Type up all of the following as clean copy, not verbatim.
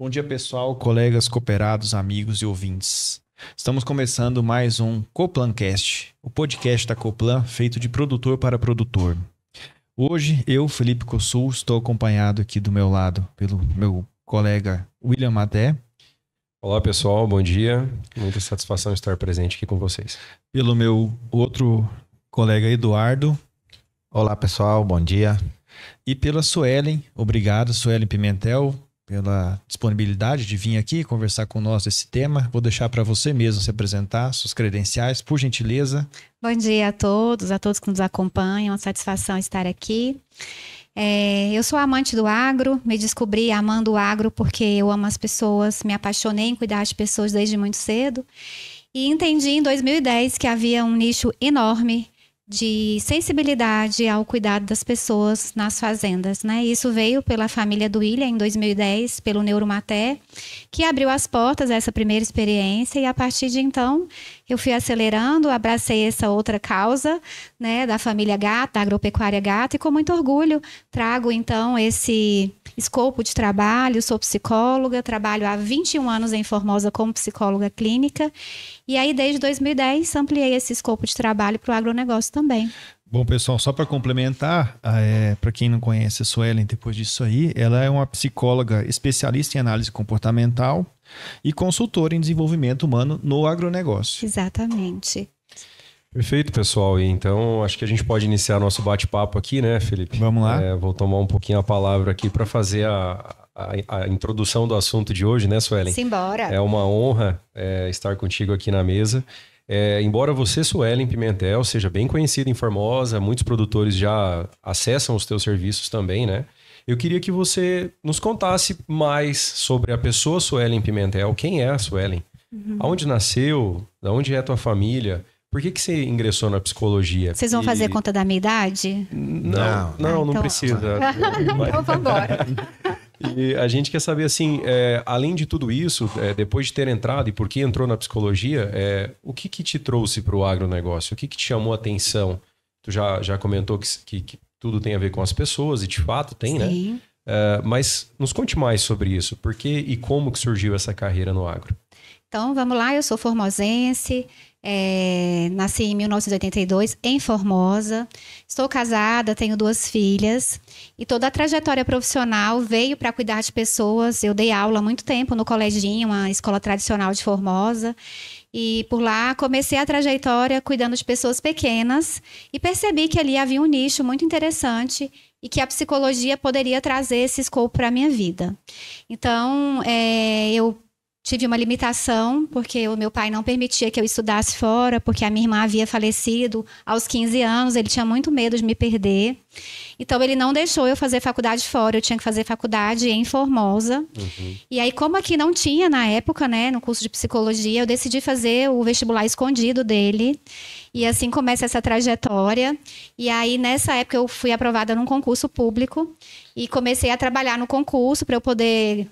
Bom dia, pessoal, colegas, cooperados, amigos e ouvintes. Estamos começando mais um Coplancast, o podcast da Coplan feito de produtor para produtor. Hoje, eu, Felipe Cossul, estou acompanhado aqui do meu lado pelo meu colega William Maté. Olá, pessoal, bom dia. Muita satisfação estar presente aqui com vocês. Pelo meu outro colega Eduardo. Olá, pessoal, bom dia. E pela Suelen, obrigado, Suelen Pimentel, pela disponibilidade de vir aqui conversar com nós desse tema. Vou deixar para você mesmo se apresentar, suas credenciais, por gentileza. Bom dia a todos que nos acompanham, uma satisfação estar aqui. Eu sou amante do agro, me descobri amando o agro porque eu amo as pessoas, me apaixonei em cuidar de pessoas desde muito cedo e entendi em 2010 que havia um nicho enorme de sensibilidade ao cuidado das pessoas nas fazendas, né? Isso veio pela família do William em 2010, pelo Neuromaté, que abriu as portas a essa primeira experiência e a partir de então eu fui acelerando, abracei essa outra causa, né, da família Gato, da agropecuária Gato, e com muito orgulho trago então esse escopo de trabalho. Sou psicóloga, trabalho há 21 anos em Formosa como psicóloga clínica e aí desde 2010 ampliei esse escopo de trabalho para o agronegócio também. Bom, pessoal, só para complementar, para quem não conhece a Suelen, depois disso aí, ela é uma psicóloga especialista em análise comportamental e consultora em desenvolvimento humano no agronegócio. Exatamente. Perfeito, pessoal. E então, acho que a gente pode iniciar nosso bate-papo aqui, né, Felipe? Vamos lá. Vou tomar um pouquinho a palavra aqui para fazer a introdução do assunto de hoje, né, Suelen? Simbora. É uma honra estar contigo aqui na mesa. Embora você, Suelen Pimentel, seja bem conhecida em Formosa, muitos produtores já acessam os teus serviços também, né? Eu queria que você nos contasse mais sobre a pessoa Suelen Pimentel. Quem é a Suelen? Aonde nasceu? Da onde é a tua família? Por que você ingressou na psicologia? Vocês vão fazer conta da minha idade? Não então... precisa. Então vamos embora. E a gente quer saber, assim, além de tudo isso, depois de ter entrado e por que entrou na psicologia, o que te trouxe para o agronegócio? O que te chamou a atenção? Tu já comentou que tudo tem a ver com as pessoas, e de fato tem, Sim. né? Mas nos conte mais sobre isso. Por que e como que surgiu essa carreira no agro? Então, vamos lá, eu sou formosense, nasci em 1982 em Formosa, estou casada, tenho 2 filhas e toda a trajetória profissional veio para cuidar de pessoas. Eu dei aula há muito tempo no coleginho, uma escola tradicional de Formosa, e por lá comecei a trajetória cuidando de pessoas pequenas e percebi que ali havia um nicho muito interessante e que a psicologia poderia trazer esse escopo para a minha vida. Então, eu tive uma limitação, porque o meu pai não permitia que eu estudasse fora, porque a minha irmã havia falecido aos 15 anos, ele tinha muito medo de me perder. Então, ele não deixou eu fazer faculdade fora, eu tinha que fazer faculdade em Formosa. E aí, como aqui não tinha na época, né, no curso de psicologia, eu decidi fazer o vestibular escondido dele. E assim começa essa trajetória. E aí, nessa época, eu fui aprovada num concurso público e comecei a trabalhar no concurso para eu poder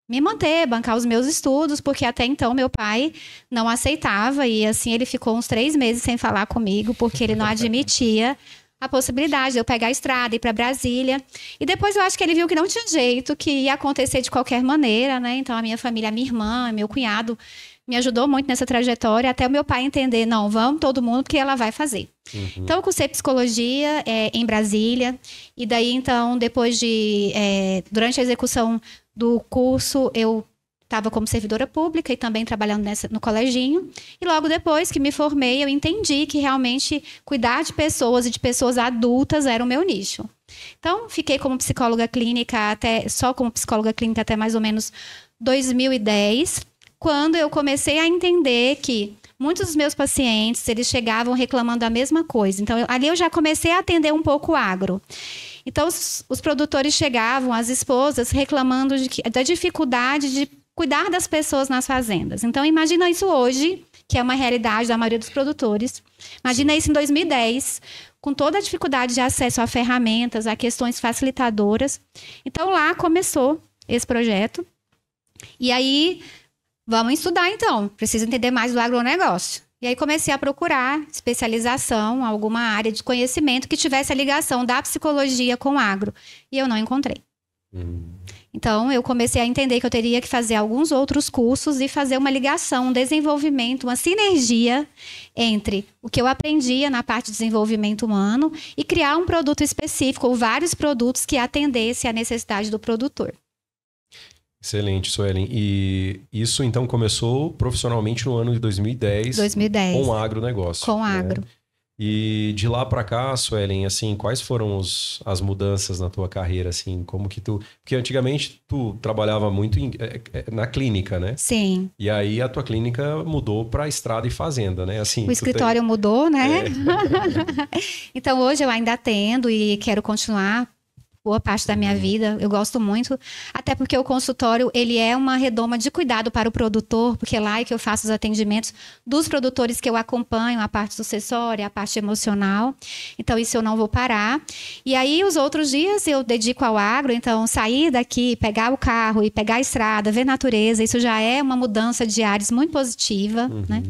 me manter, bancar os meus estudos, porque até então meu pai não aceitava e assim ele ficou uns 3 meses sem falar comigo, porque ele não admitia a possibilidade de eu pegar a estrada e ir para Brasília. E depois eu acho que ele viu que não tinha jeito, que ia acontecer de qualquer maneira, né? Então a minha família, a minha irmã, meu cunhado me ajudou muito nessa trajetória, até o meu pai entender, não, vamos todo mundo, porque ela vai fazer. Então eu cursei psicologia em Brasília, e daí então, depois de, durante a execução do curso, eu estava como servidora pública e também trabalhando no coleginho. E logo depois que me formei, eu entendi que realmente cuidar de pessoas e de pessoas adultas era o meu nicho. Então, fiquei como psicóloga clínica só como psicóloga clínica até mais ou menos 2010, quando eu comecei a entender que muitos dos meus pacientes, eles chegavam reclamando da mesma coisa. Então, ali eu já comecei a atender um pouco o agro. Então, os produtores chegavam, as esposas, reclamando da dificuldade de cuidar das pessoas nas fazendas. Então, imagina isso hoje, que é uma realidade da maioria dos produtores. Imagina isso em 2010, com toda a dificuldade de acesso a ferramentas, a questões facilitadoras. Então, lá começou esse projeto. E aí, vamos estudar então. Preciso entender mais do agronegócio. E aí comecei a procurar especialização, alguma área de conhecimento que tivesse a ligação da psicologia com o agro. E eu não encontrei. Então, eu comecei a entender que eu teria que fazer alguns outros cursos e fazer uma ligação, um desenvolvimento, uma sinergia entre o que eu aprendia na parte de desenvolvimento humano e criar um produto específico ou vários produtos que atendessem à necessidade do produtor. Excelente, Suelen. E isso, então, começou profissionalmente no ano de 2010. 2010. Com o agronegócio. Com o né? agro. E de lá para cá, Suelen, assim, quais foram as mudanças na tua carreira, assim? Como que tu... Porque antigamente tu trabalhava muito na clínica, né? Sim. E aí a tua clínica mudou para estrada e fazenda, né? Assim, O escritório mudou, né? É. Então, hoje eu ainda atendo e quero continuar boa parte da minha vida. Eu gosto muito, até porque o consultório, ele é uma redoma de cuidado para o produtor, porque lá é que eu faço os atendimentos dos produtores que eu acompanho, a parte sucessória, a parte emocional. Então, isso eu não vou parar. E aí, os outros dias eu dedico ao agro, então, sair daqui, pegar o carro e pegar a estrada, ver natureza, isso já é uma mudança de ares muito positiva, né?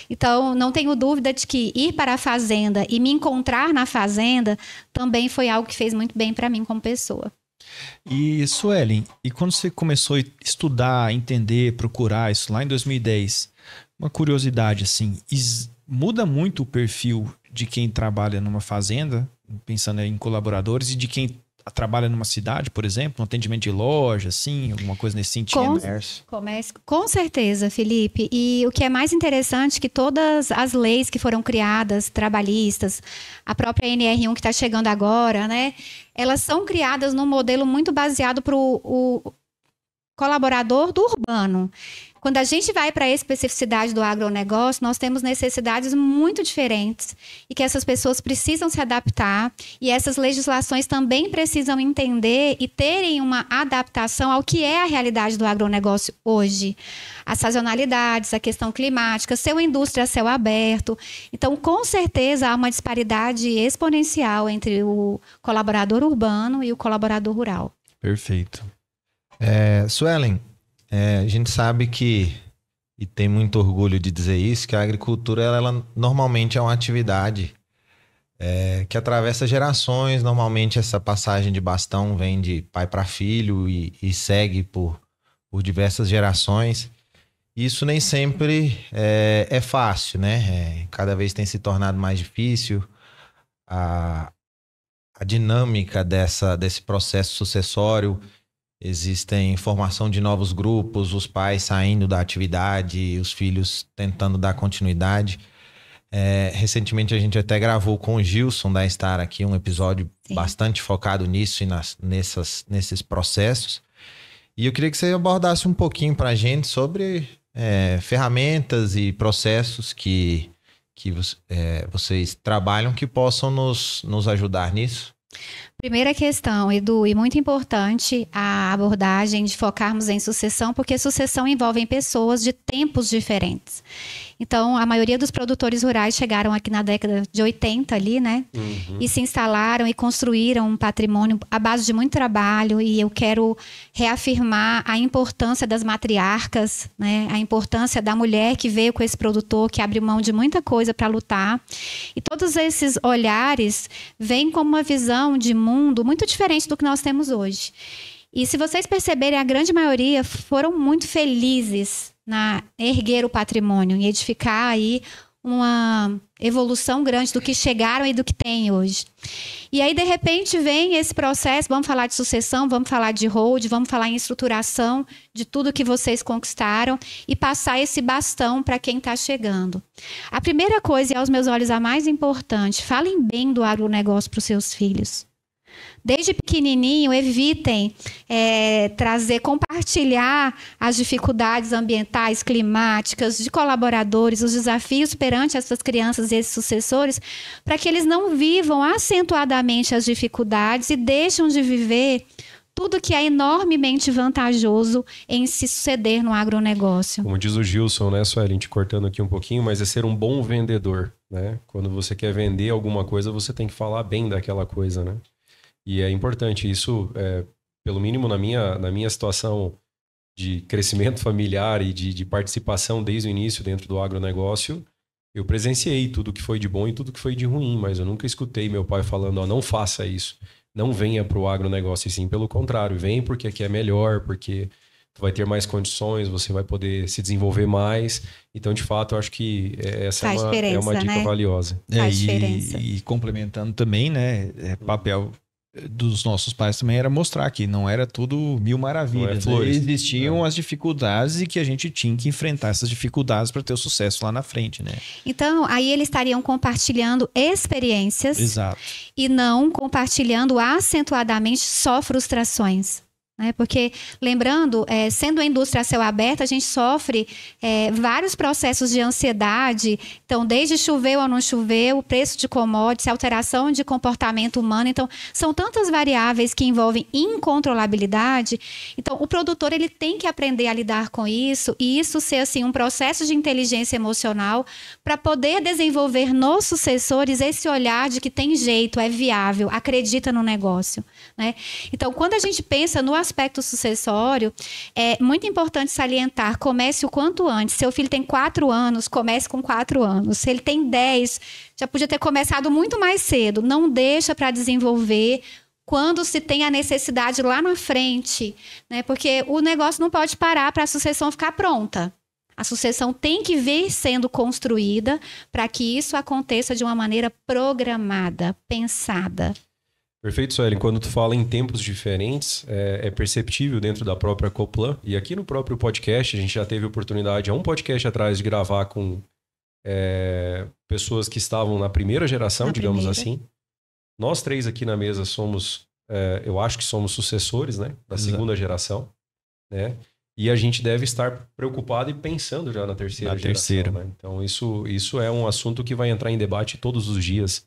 Então, não tenho dúvida de que ir para a fazenda e me encontrar na fazenda também foi algo que fez muito bem para mim como pessoa. E, Suelen, e quando você começou a estudar, entender, procurar isso lá em 2010, uma curiosidade assim, muda muito o perfil de quem trabalha numa fazenda, pensando em colaboradores, e de quem trabalha numa cidade, por exemplo, um atendimento de loja, assim, alguma coisa nesse sentido? Com certeza, Felipe. E o que é mais interessante é que todas as leis que foram criadas, trabalhistas, a própria NR1 que está chegando agora, né? Elas são criadas num modelo muito baseado para o colaborador do urbano. Quando a gente vai para a especificidade do agronegócio, nós temos necessidades muito diferentes e que essas pessoas precisam se adaptar e essas legislações também precisam entender e terem uma adaptação ao que é a realidade do agronegócio hoje. As sazonalidades, a questão climática, ser uma indústria a céu aberto. Então, com certeza, há uma disparidade exponencial entre o colaborador urbano e o colaborador rural. Perfeito. Suelen, a gente sabe que, e tem muito orgulho de dizer isso, que a agricultura ela normalmente é uma atividade que atravessa gerações. Normalmente essa passagem de bastão vem de pai para filho e segue por diversas gerações. Isso nem sempre é fácil, né? Cada vez tem se tornado mais difícil. A dinâmica desse processo sucessório. Existem formação de novos grupos, os pais saindo da atividade, os filhos tentando dar continuidade. Recentemente a gente até gravou com o Gilson da Star aqui um episódio bastante focado nisso e nesses processos. E eu queria que você abordasse um pouquinho para a gente sobre ferramentas e processos que vocês trabalham que possam nos ajudar nisso. Primeira questão, Edu, e muito importante a abordagem de focarmos em sucessão, porque sucessão envolve pessoas de tempos diferentes. Então, a maioria dos produtores rurais chegaram aqui na década de 80 ali, né? E se instalaram e construíram um patrimônio à base de muito trabalho. E eu quero reafirmar a importância das matriarcas, né? A importância da mulher que veio com esse produtor, que abriu mão de muita coisa para lutar. E todos esses olhares vêm como uma visão de mundo muito diferente do que nós temos hoje. E se vocês perceberem, a grande maioria foram muito felizes na erguer o patrimônio e edificar aí uma evolução grande do que chegaram e do que tem hoje. E aí, de repente, vem esse processo, vamos falar de sucessão, vamos falar de hold, vamos falar em estruturação de tudo que vocês conquistaram e passar esse bastão para quem está chegando. A primeira coisa, e aos meus olhos a mais importante, falem bem do agronegócio para os seus filhos. Desde pequenininho, evitem compartilhar as dificuldades ambientais, climáticas, de colaboradores, os desafios perante essas crianças e esses sucessores, para que eles não vivam acentuadamente as dificuldades e deixem de viver tudo que é enormemente vantajoso em se suceder no agronegócio. Como diz o Gilson, né, Suelen, te cortando aqui um pouquinho, mas é ser um bom vendedor, né? Quando você quer vender alguma coisa, você tem que falar bem daquela coisa, né? E é importante isso, pelo mínimo na minha situação de crescimento familiar e de participação desde o início dentro do agronegócio, eu presenciei tudo que foi de bom e tudo que foi de ruim, mas eu nunca escutei meu pai falando, não faça isso. não venha para o agronegócio, e sim pelo contrário, vem porque aqui é melhor, porque tu vai ter mais condições, você vai poder se desenvolver mais. Então, de fato, eu acho que essa é uma dica, né, valiosa. Faz diferença. E complementando também, né, papel dos nossos pais também era mostrar que não era tudo mil maravilhas. Existiam as dificuldades e que a gente tinha que enfrentar essas dificuldades para ter o sucesso lá na frente, né? Então, aí eles estariam compartilhando experiências. Exato. E não compartilhando acentuadamente só frustrações. Porque, lembrando, sendo a indústria a céu aberto, a gente sofre vários processos de ansiedade. Então, desde choveu ou não choveu, o preço de commodities, alteração de comportamento humano. Então, são tantas variáveis que envolvem incontrolabilidade. Então, o produtor ele tem que aprender a lidar com isso e isso ser assim, um processo de inteligência emocional para poder desenvolver nos sucessores esse olhar de que tem jeito, é viável, acredita no negócio, né? Então, quando a gente pensa no aspecto sucessório, é muito importante salientar, comece o quanto antes. Seu filho tem 4 anos, comece com 4 anos. Se ele tem 10, já podia ter começado muito mais cedo. Não deixa para desenvolver quando se tem a necessidade lá na frente, né? Porque o negócio não pode parar para a sucessão ficar pronta. A sucessão tem que vir sendo construída para que isso aconteça de uma maneira programada, pensada. Perfeito, Suelen. Quando tu fala em tempos diferentes, é perceptível dentro da própria Coplan. E aqui no próprio podcast, a gente já teve oportunidade, há um podcast atrás, de gravar com pessoas que estavam na primeira geração, digamos assim. Nós 3 aqui na mesa somos, eu acho que somos sucessores, né, da segunda geração, né? E a gente deve estar preocupado e pensando já na terceira geração. Né? Então, isso é um assunto que vai entrar em debate todos os dias.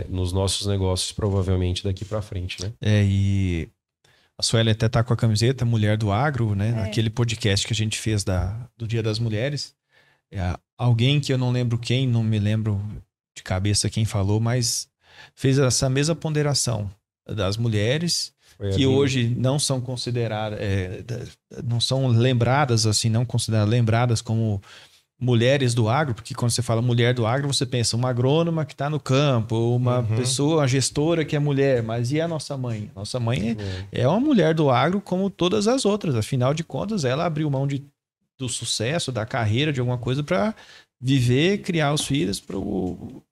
Nos nossos negócios, provavelmente daqui para frente, né? E a Sueli até tá com a camiseta Mulher do Agro, né? Aquele podcast que a gente fez do Dia das Mulheres. Alguém que eu não lembro quem, não me lembro de cabeça quem falou, mas fez essa mesma ponderação das mulheres que hoje não são consideradas, não são lembradas assim, não consideradas lembradas como mulheres do agro, porque quando você fala mulher do agro, você pensa uma agrônoma que está no campo, uma pessoa, uma gestora que é mulher, mas e a nossa mãe? Nossa mãe é uma mulher do agro como todas as outras, afinal de contas ela abriu mão do sucesso, da carreira, de alguma coisa para viver, criar os filhos para o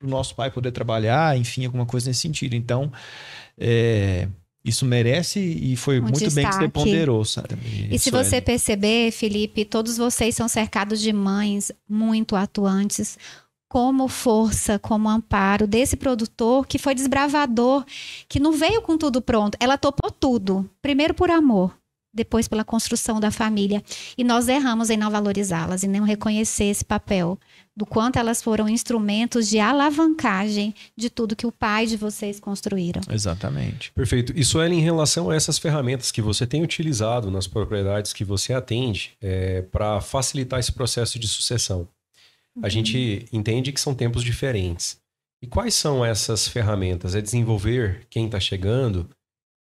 nosso pai poder trabalhar, enfim, alguma coisa nesse sentido. Então, isso merece e foi muito destaque. Bem que você ponderou, sabe? E se você perceber, Felipe, todos vocês são cercados de mães muito atuantes, como força, como amparo desse produtor que foi desbravador, que não veio com tudo pronto. Ela topou tudo, primeiro por amor, depois pela construção da família. E nós erramos em não valorizá-las e não reconhecer esse papel, do quanto elas foram instrumentos de alavancagem de tudo que o pai de vocês construíram. Exatamente. Perfeito. E Sueli, em relação a essas ferramentas que você tem utilizado nas propriedades que você atende para facilitar esse processo de sucessão, a gente entende que são tempos diferentes. E quais são essas ferramentas? É desenvolver quem está chegando?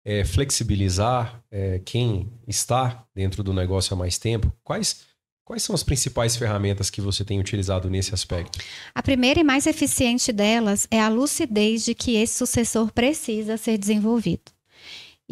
É flexibilizar quem está dentro do negócio há mais tempo? Quais são as principais ferramentas que você tem utilizado nesse aspecto? A primeira e mais eficiente delas é a lucidez de que esse sucessor precisa ser desenvolvido.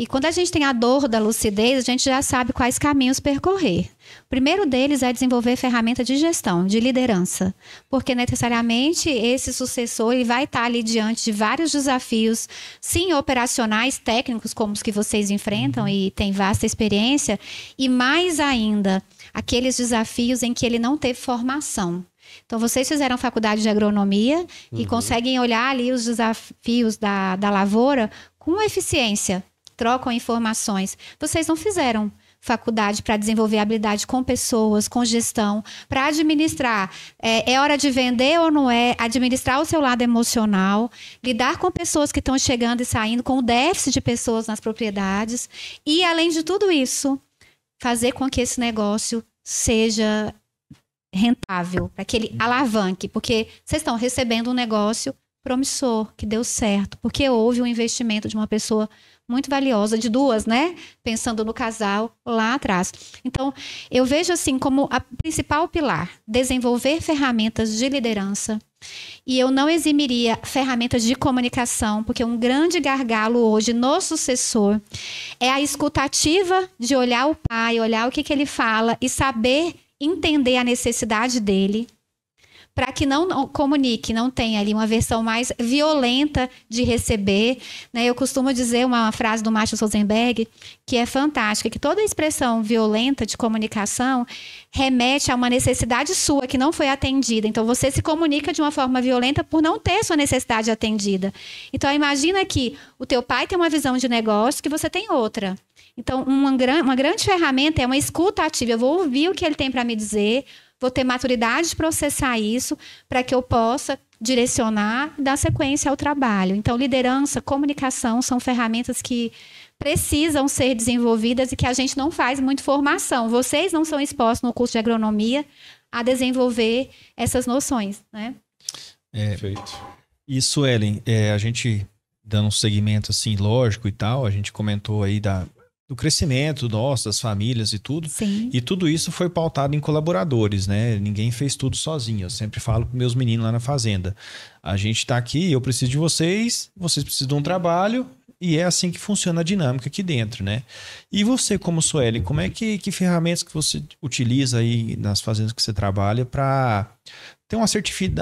E quando a gente tem a dor da lucidez, a gente já sabe quais caminhos percorrer. O primeiro deles é desenvolver ferramenta de gestão, de liderança. Porque necessariamente esse sucessor ele vai estar ali diante de vários desafios, sim, operacionais, técnicos, como os que vocês enfrentam e tem vasta experiência, e mais ainda, aqueles desafios em que ele não teve formação. Então, vocês fizeram faculdade de agronomia e conseguem olhar ali os desafios da lavoura com eficiência. Trocam informações. Vocês não fizeram faculdade para desenvolver habilidade com pessoas, com gestão, para administrar. É hora de vender ou não é? Administrar o seu lado emocional, lidar com pessoas que estão chegando e saindo, com o déficit de pessoas nas propriedades. E, além de tudo isso, fazer com que esse negócio seja rentável, para que ele alavanque. Porque vocês estão recebendo um negócio promissor, que deu certo, porque houve um investimento de uma pessoa muito valiosa, de duas, né? Pensando no casal lá atrás. Então, eu vejo assim como a principal pilar, desenvolver ferramentas de liderança, E eu não eximiria ferramentas de comunicação, porque um grande gargalo hoje no sucessor é a escutativa de olhar o pai, olhar o que ele fala e saber entender a necessidade dele, para que não comunique, não tenha ali uma versão mais violenta de receber, né? Eu costumo dizer uma frase do Marshall Rosenberg que é fantástica, que toda expressão violenta de comunicação remete a uma necessidade sua que não foi atendida. Então, você se comunica de uma forma violenta por não ter sua necessidade atendida. Então, imagina que o teu pai tem uma visão de negócio que você tem outra. Então, uma grande ferramenta é uma escuta ativa. Eu vou ouvir o que ele tem para me dizer, vou ter maturidade de processar isso para que eu possa direcionar, dar sequência ao trabalho. Então, liderança, comunicação são ferramentas que precisam ser desenvolvidas e que a gente não faz muito formação. Vocês não são expostos no curso de agronomia a desenvolver essas noções, né? Perfeito. Isso, Ellen, a gente dando um segmento assim, lógico e tal, a gente comentou aí do crescimento nosso, das famílias e tudo. Sim. E tudo isso foi pautado em colaboradores, né? Ninguém fez tudo sozinho. Eu sempre falo para meus meninos lá na fazenda. A gente está aqui, eu preciso de vocês precisam de um trabalho e é assim que funciona a dinâmica aqui dentro, né? E você, como Sueli, como é que ferramentas que você utiliza aí nas fazendas que você trabalha para ter uma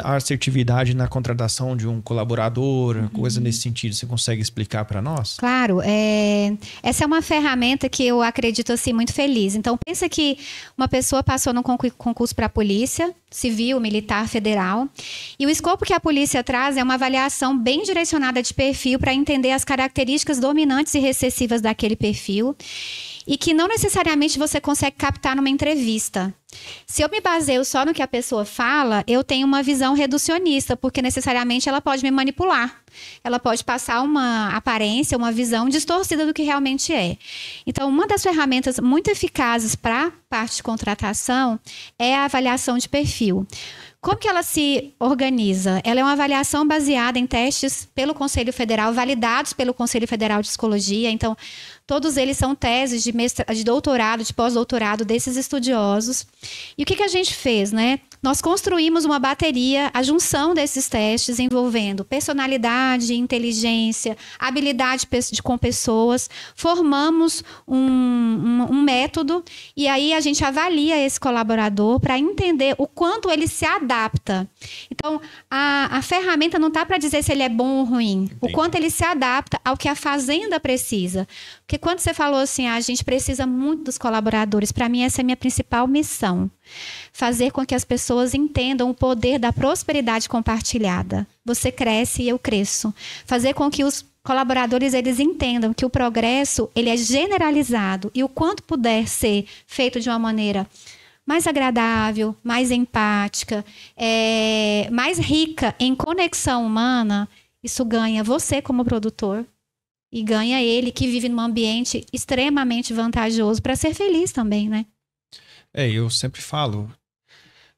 assertividade na contratação de um colaborador, coisa nesse sentido? Você consegue explicar para nós? Claro, essa é uma ferramenta que eu acredito assim muito feliz. Então, pensa que uma pessoa passou num concurso para a Polícia Civil, Militar, Federal, e o escopo que a polícia traz é uma avaliação bem direcionada de perfil para entender as características dominantes e recessivas daquele perfil, e que não necessariamente você consegue captar numa entrevista. Se eu me baseio só no que a pessoa fala, eu tenho uma visão reducionista, porque necessariamente ela pode me manipular. Ela pode passar uma aparência, uma visão distorcida do que realmente é. Então, uma das ferramentas muito eficazes para a parte de contratação é a avaliação de perfil. Como que ela se organiza? Ela é uma avaliação baseada em testes pelo Conselho Federal, validados pelo Conselho Federal de Psicologia. Então, todos eles são teses de doutorado, de pós-doutorado desses estudiosos. E o que a gente fez, né? Nós construímos uma bateria, a junção desses testes envolvendo personalidade, inteligência, habilidade com pessoas. Formamos um método e aí a gente avalia esse colaborador para entender o quanto ele se adapta. Então, a ferramenta não está para dizer se ele é bom ou ruim. Entendi. O quanto ele se adapta ao que a fazenda precisa. Porque quando você falou assim, a gente precisa muito dos colaboradores, para mim essa é a minha principal missão. Fazer com que as pessoas entendam o poder da prosperidade compartilhada. Você cresce e eu cresço. Fazer com que os colaboradores eles entendam que o progresso ele é generalizado e o quanto puder ser feito de uma maneira mais agradável, mais empática, mais rica em conexão humana, isso ganha você como produtor e ganha ele que vive num ambiente extremamente vantajoso para ser feliz também, né? Eu sempre falo,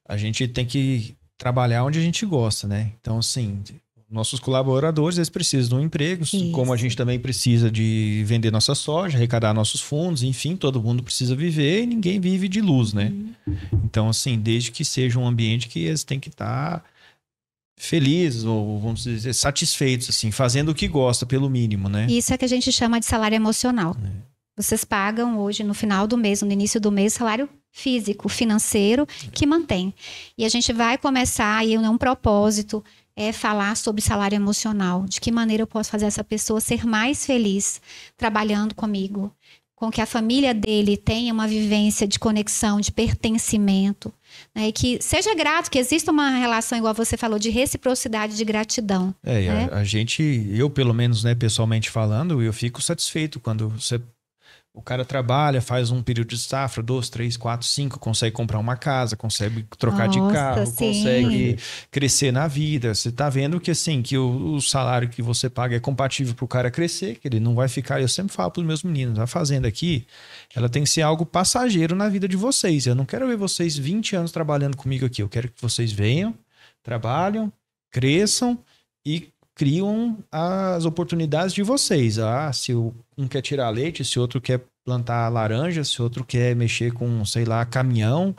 a gente tem que trabalhar onde a gente gosta, né? Então, assim, nossos colaboradores, eles precisam de um emprego, isso. Como a gente também precisa de vender nossa soja, arrecadar nossos fundos, enfim, todo mundo precisa viver e ninguém vive de luz, né? Então, assim, desde que seja um ambiente que eles têm que estar felizes ou, vamos dizer, satisfeitos, assim, fazendo o que gosta, pelo mínimo, né? Isso é que a gente chama de salário emocional. Vocês pagam hoje, no final do mês, no início do mês, salário físico, financeiro, que mantém. E a gente vai começar, e um propósito é falar sobre salário emocional. De que maneira eu posso fazer essa pessoa ser mais feliz trabalhando comigo, com que a família dele tenha uma vivência de conexão, de pertencimento, né? E que seja grato, que exista uma relação, igual você falou, de reciprocidade, de gratidão. Né? Eu pelo menos, né, pessoalmente falando, eu fico satisfeito quando o cara trabalha, faz um período de safra, 2, 3, 4, 5, consegue comprar uma casa, consegue trocar de carro, sim. consegue crescer na vida. Você tá vendo que assim, que o salário que você paga é compatível pro cara crescer, que ele não vai ficar... Eu sempre falo pros meus meninos, a fazenda aqui, ela tem que ser algo passageiro na vida de vocês. Eu não quero ver vocês 20 anos trabalhando comigo aqui. Eu quero que vocês venham, trabalham, cresçam e criam as oportunidades de vocês. Se um quer tirar leite, se outro quer plantar laranja, se outro quer mexer com, sei lá, caminhão.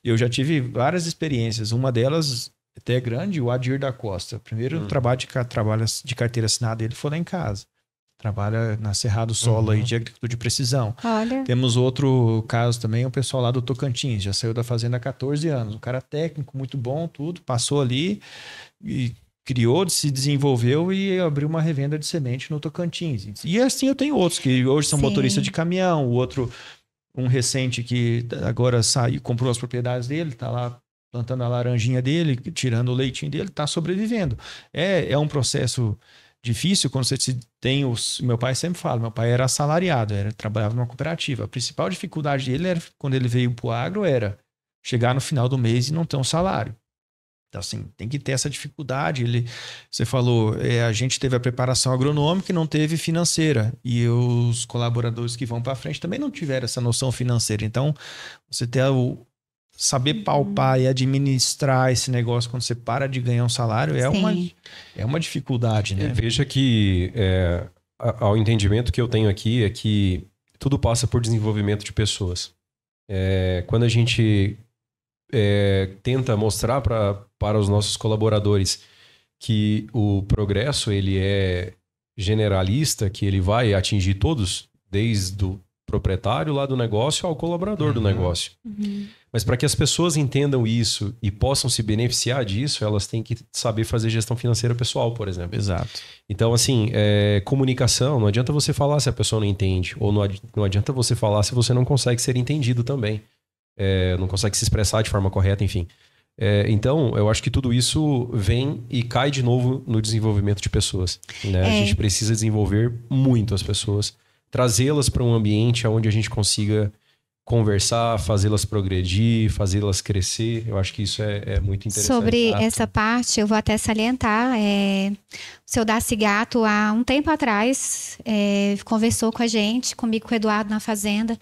Eu já tive várias experiências. Uma delas, até grande, o Adir da Costa. Primeiro trabalho de carteira assinada dele foi lá em casa. Trabalha na Cerrado Solo aí de agricultura de precisão. Olha. Temos outro caso também, o pessoal lá do Tocantins, já saiu da fazenda há 14 anos. Um cara técnico, muito bom, tudo, passou ali e criou, se desenvolveu e abriu uma revenda de semente no Tocantins. E assim eu tenho outros que hoje são motoristas de caminhão, o outro, um recente que agora saiu, comprou as propriedades dele, está lá plantando a laranjinha dele, tirando o leitinho dele, está sobrevivendo. É um processo difícil quando você tem os... Meu pai sempre fala, meu pai era assalariado, trabalhava numa cooperativa. A principal dificuldade dele era, quando ele veio para o agro, era chegar no final do mês e não ter um salário. Então, assim, tem que ter essa dificuldade. Você falou, a gente teve a preparação agronômica e não teve financeira. E os colaboradores que vão para frente também não tiveram essa noção financeira. Então, você ter saber palpar e administrar esse negócio quando você para de ganhar um salário é uma dificuldade, né? Veja que ao entendimento que eu tenho aqui é que tudo passa por desenvolvimento de pessoas. Quando a gente tenta mostrar para os nossos colaboradores que o progresso ele é generalista, que ele vai atingir todos, desde o proprietário lá do negócio ao colaborador do negócio. Mas para que as pessoas entendam isso e possam se beneficiar disso, elas têm que saber fazer gestão financeira pessoal, por exemplo. Exato. Então, assim, comunicação, não adianta você falar se a pessoa não entende, ou não adianta você falar se você não consegue ser entendido também. Não consegue se expressar de forma correta, enfim. Então, eu acho que tudo isso vem e cai de novo no desenvolvimento de pessoas. Né? A gente precisa desenvolver muito as pessoas, trazê-las para um ambiente onde a gente consiga conversar, fazê-las progredir, fazê-las crescer. Eu acho que isso é muito interessante. Sobre essa parte, eu vou até salientar. O seu Darcy Gato, há um tempo atrás, conversou com a gente, comigo, com o Eduardo na fazenda,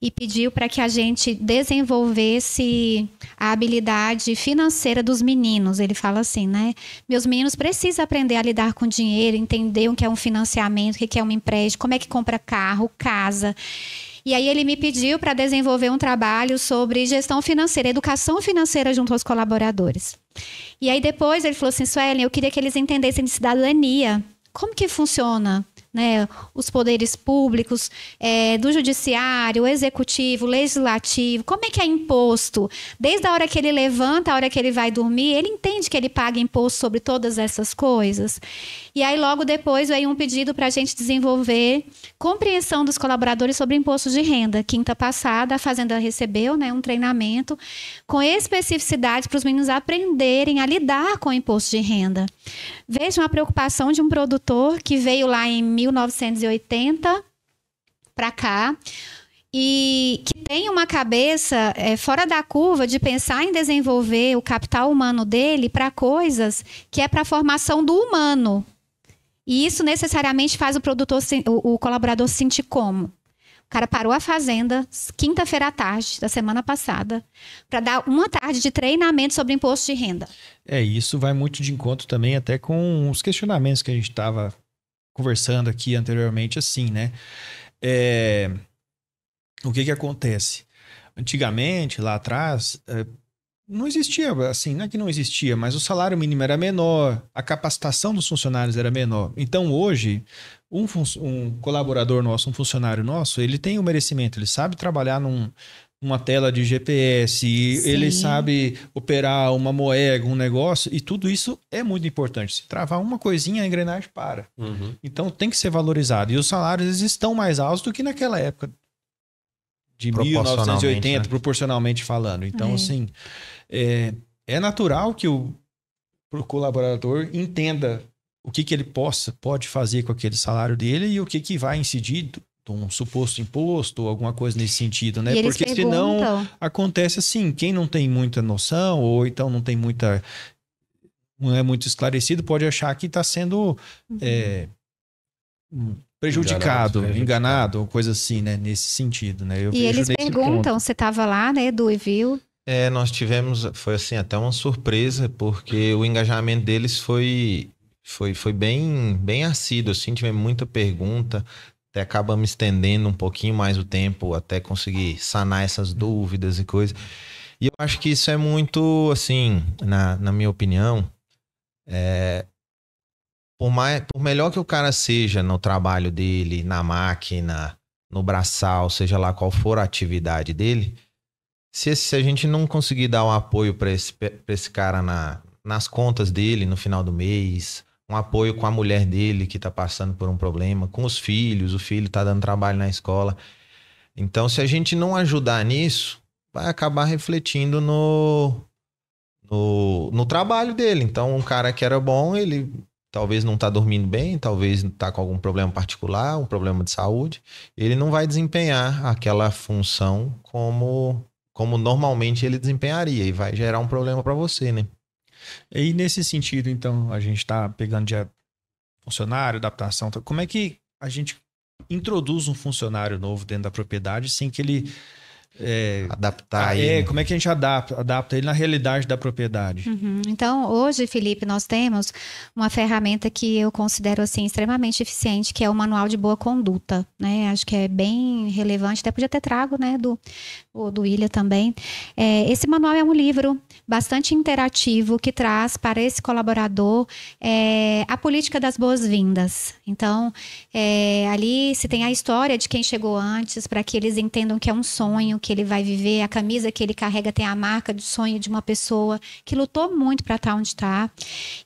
e pediu para que a gente desenvolvesse a habilidade financeira dos meninos. Ele fala assim, né? Meus meninos precisam aprender a lidar com dinheiro, entender o que é um financiamento, o que é um empréstimo, como é que compra carro, casa. E aí ele me pediu para desenvolver um trabalho sobre gestão financeira, educação financeira junto aos colaboradores. E aí depois ele falou assim, Suelen, eu queria que eles entendessem de cidadania. Como que funciona, né, os poderes públicos, do judiciário, o executivo, o legislativo, como é que é imposto? Desde a hora que ele levanta, a hora que ele vai dormir, ele entende que ele paga imposto sobre todas essas coisas. E aí logo depois veio um pedido para a gente desenvolver compreensão dos colaboradores sobre imposto de renda. Quinta passada, a Fazenda recebeu, né, um treinamento com especificidade para os meninos aprenderem a lidar com o imposto de renda. Veja uma preocupação de um produtor que veio lá em 1980 para cá e que tem uma cabeça fora da curva de pensar em desenvolver o capital humano dele para coisas que é para a formação do humano. E isso necessariamente faz o colaborador se sentir como? O cara parou a fazenda quinta-feira à tarde da semana passada para dar uma tarde de treinamento sobre imposto de renda. Isso vai muito de encontro também até com os questionamentos que a gente estava conversando aqui anteriormente, assim, né? O que acontece? Antigamente, lá atrás, não existia, assim, não é que não existia, mas o salário mínimo era menor, a capacitação dos funcionários era menor. Então, hoje, um colaborador nosso, um funcionário nosso, ele tem o merecimento, ele sabe trabalhar numa tela de GPS, ele sabe operar uma moeda, um negócio, e tudo isso é muito importante. Se travar uma coisinha, a engrenagem para. Então, tem que ser valorizado. E os salários eles estão mais altos do que naquela época de 1980, né? Proporcionalmente falando. Então, assim, é natural que o colaborador entenda o que ele pode fazer com aquele salário dele e o que vai incidir um suposto imposto ou alguma coisa nesse sentido, né? Porque senão acontece assim, quem não tem muita noção ou então não é muito esclarecido, pode achar que está sendo prejudicado, enganado, ou coisa assim, né? Nesse sentido, né? Eu vejo eles perguntam, você estava lá, né, Edu, e viu? Nós tivemos, foi assim, até uma surpresa, porque o engajamento deles foi bem assíduo, assim, tivemos muita pergunta, até acabamos estendendo um pouquinho mais o tempo, até conseguir sanar essas dúvidas e coisas. E eu acho que isso é muito, assim, na minha opinião, por melhor que o cara seja no trabalho dele, na máquina, no braçal, seja lá qual for a atividade dele, se a gente não conseguir dar um apoio para esse cara nas contas dele no final do mês, um apoio com a mulher dele que está passando por um problema, com os filhos, o filho está dando trabalho na escola. Então, se a gente não ajudar nisso, vai acabar refletindo no trabalho dele. Então, um cara que era bom, ele talvez não está dormindo bem, talvez está com algum problema particular, um problema de saúde, ele não vai desempenhar aquela função como normalmente ele desempenharia e vai gerar um problema para você, né? E nesse sentido, então, a gente está pegando de funcionário, adaptação, como é que a gente introduz um funcionário novo dentro da propriedade sem que ele... adaptar ele. Como é que a gente adapta ele na realidade da propriedade? Então, hoje, Felipe, nós temos uma ferramenta que eu considero assim extremamente eficiente, que é o Manual de Boa Conduta, né? Acho que é bem relevante, até podia ter trago, né, do William também. Esse manual é um livro bastante interativo que traz para esse colaborador a política das boas-vindas. Então, ali se tem a história de quem chegou antes, para que eles entendam que é um sonho que ele vai viver, a camisa que ele carrega tem a marca do sonho de uma pessoa que lutou muito para estar onde está.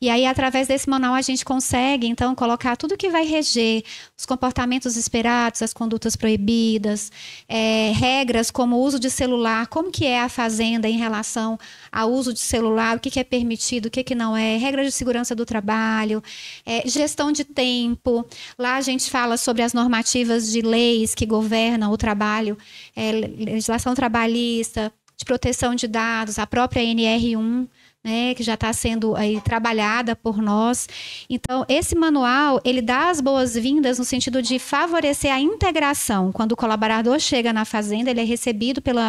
E aí, através desse manual, a gente consegue, então, colocar tudo que vai reger os comportamentos esperados, as condutas proibidas, regras como o uso de celular, como que é a fazenda em relação ao uso de celular, o que é permitido, o que não é, regras de segurança do trabalho, gestão de tempo. Lá a gente fala sobre as normativas de leis que governam o trabalho, legislação trabalhista, de proteção de dados, a própria NR1, né, que já está sendo aí trabalhada por nós. Então, esse manual, ele dá as boas-vindas no sentido de favorecer a integração. Quando o colaborador chega na fazenda, ele é recebido pelo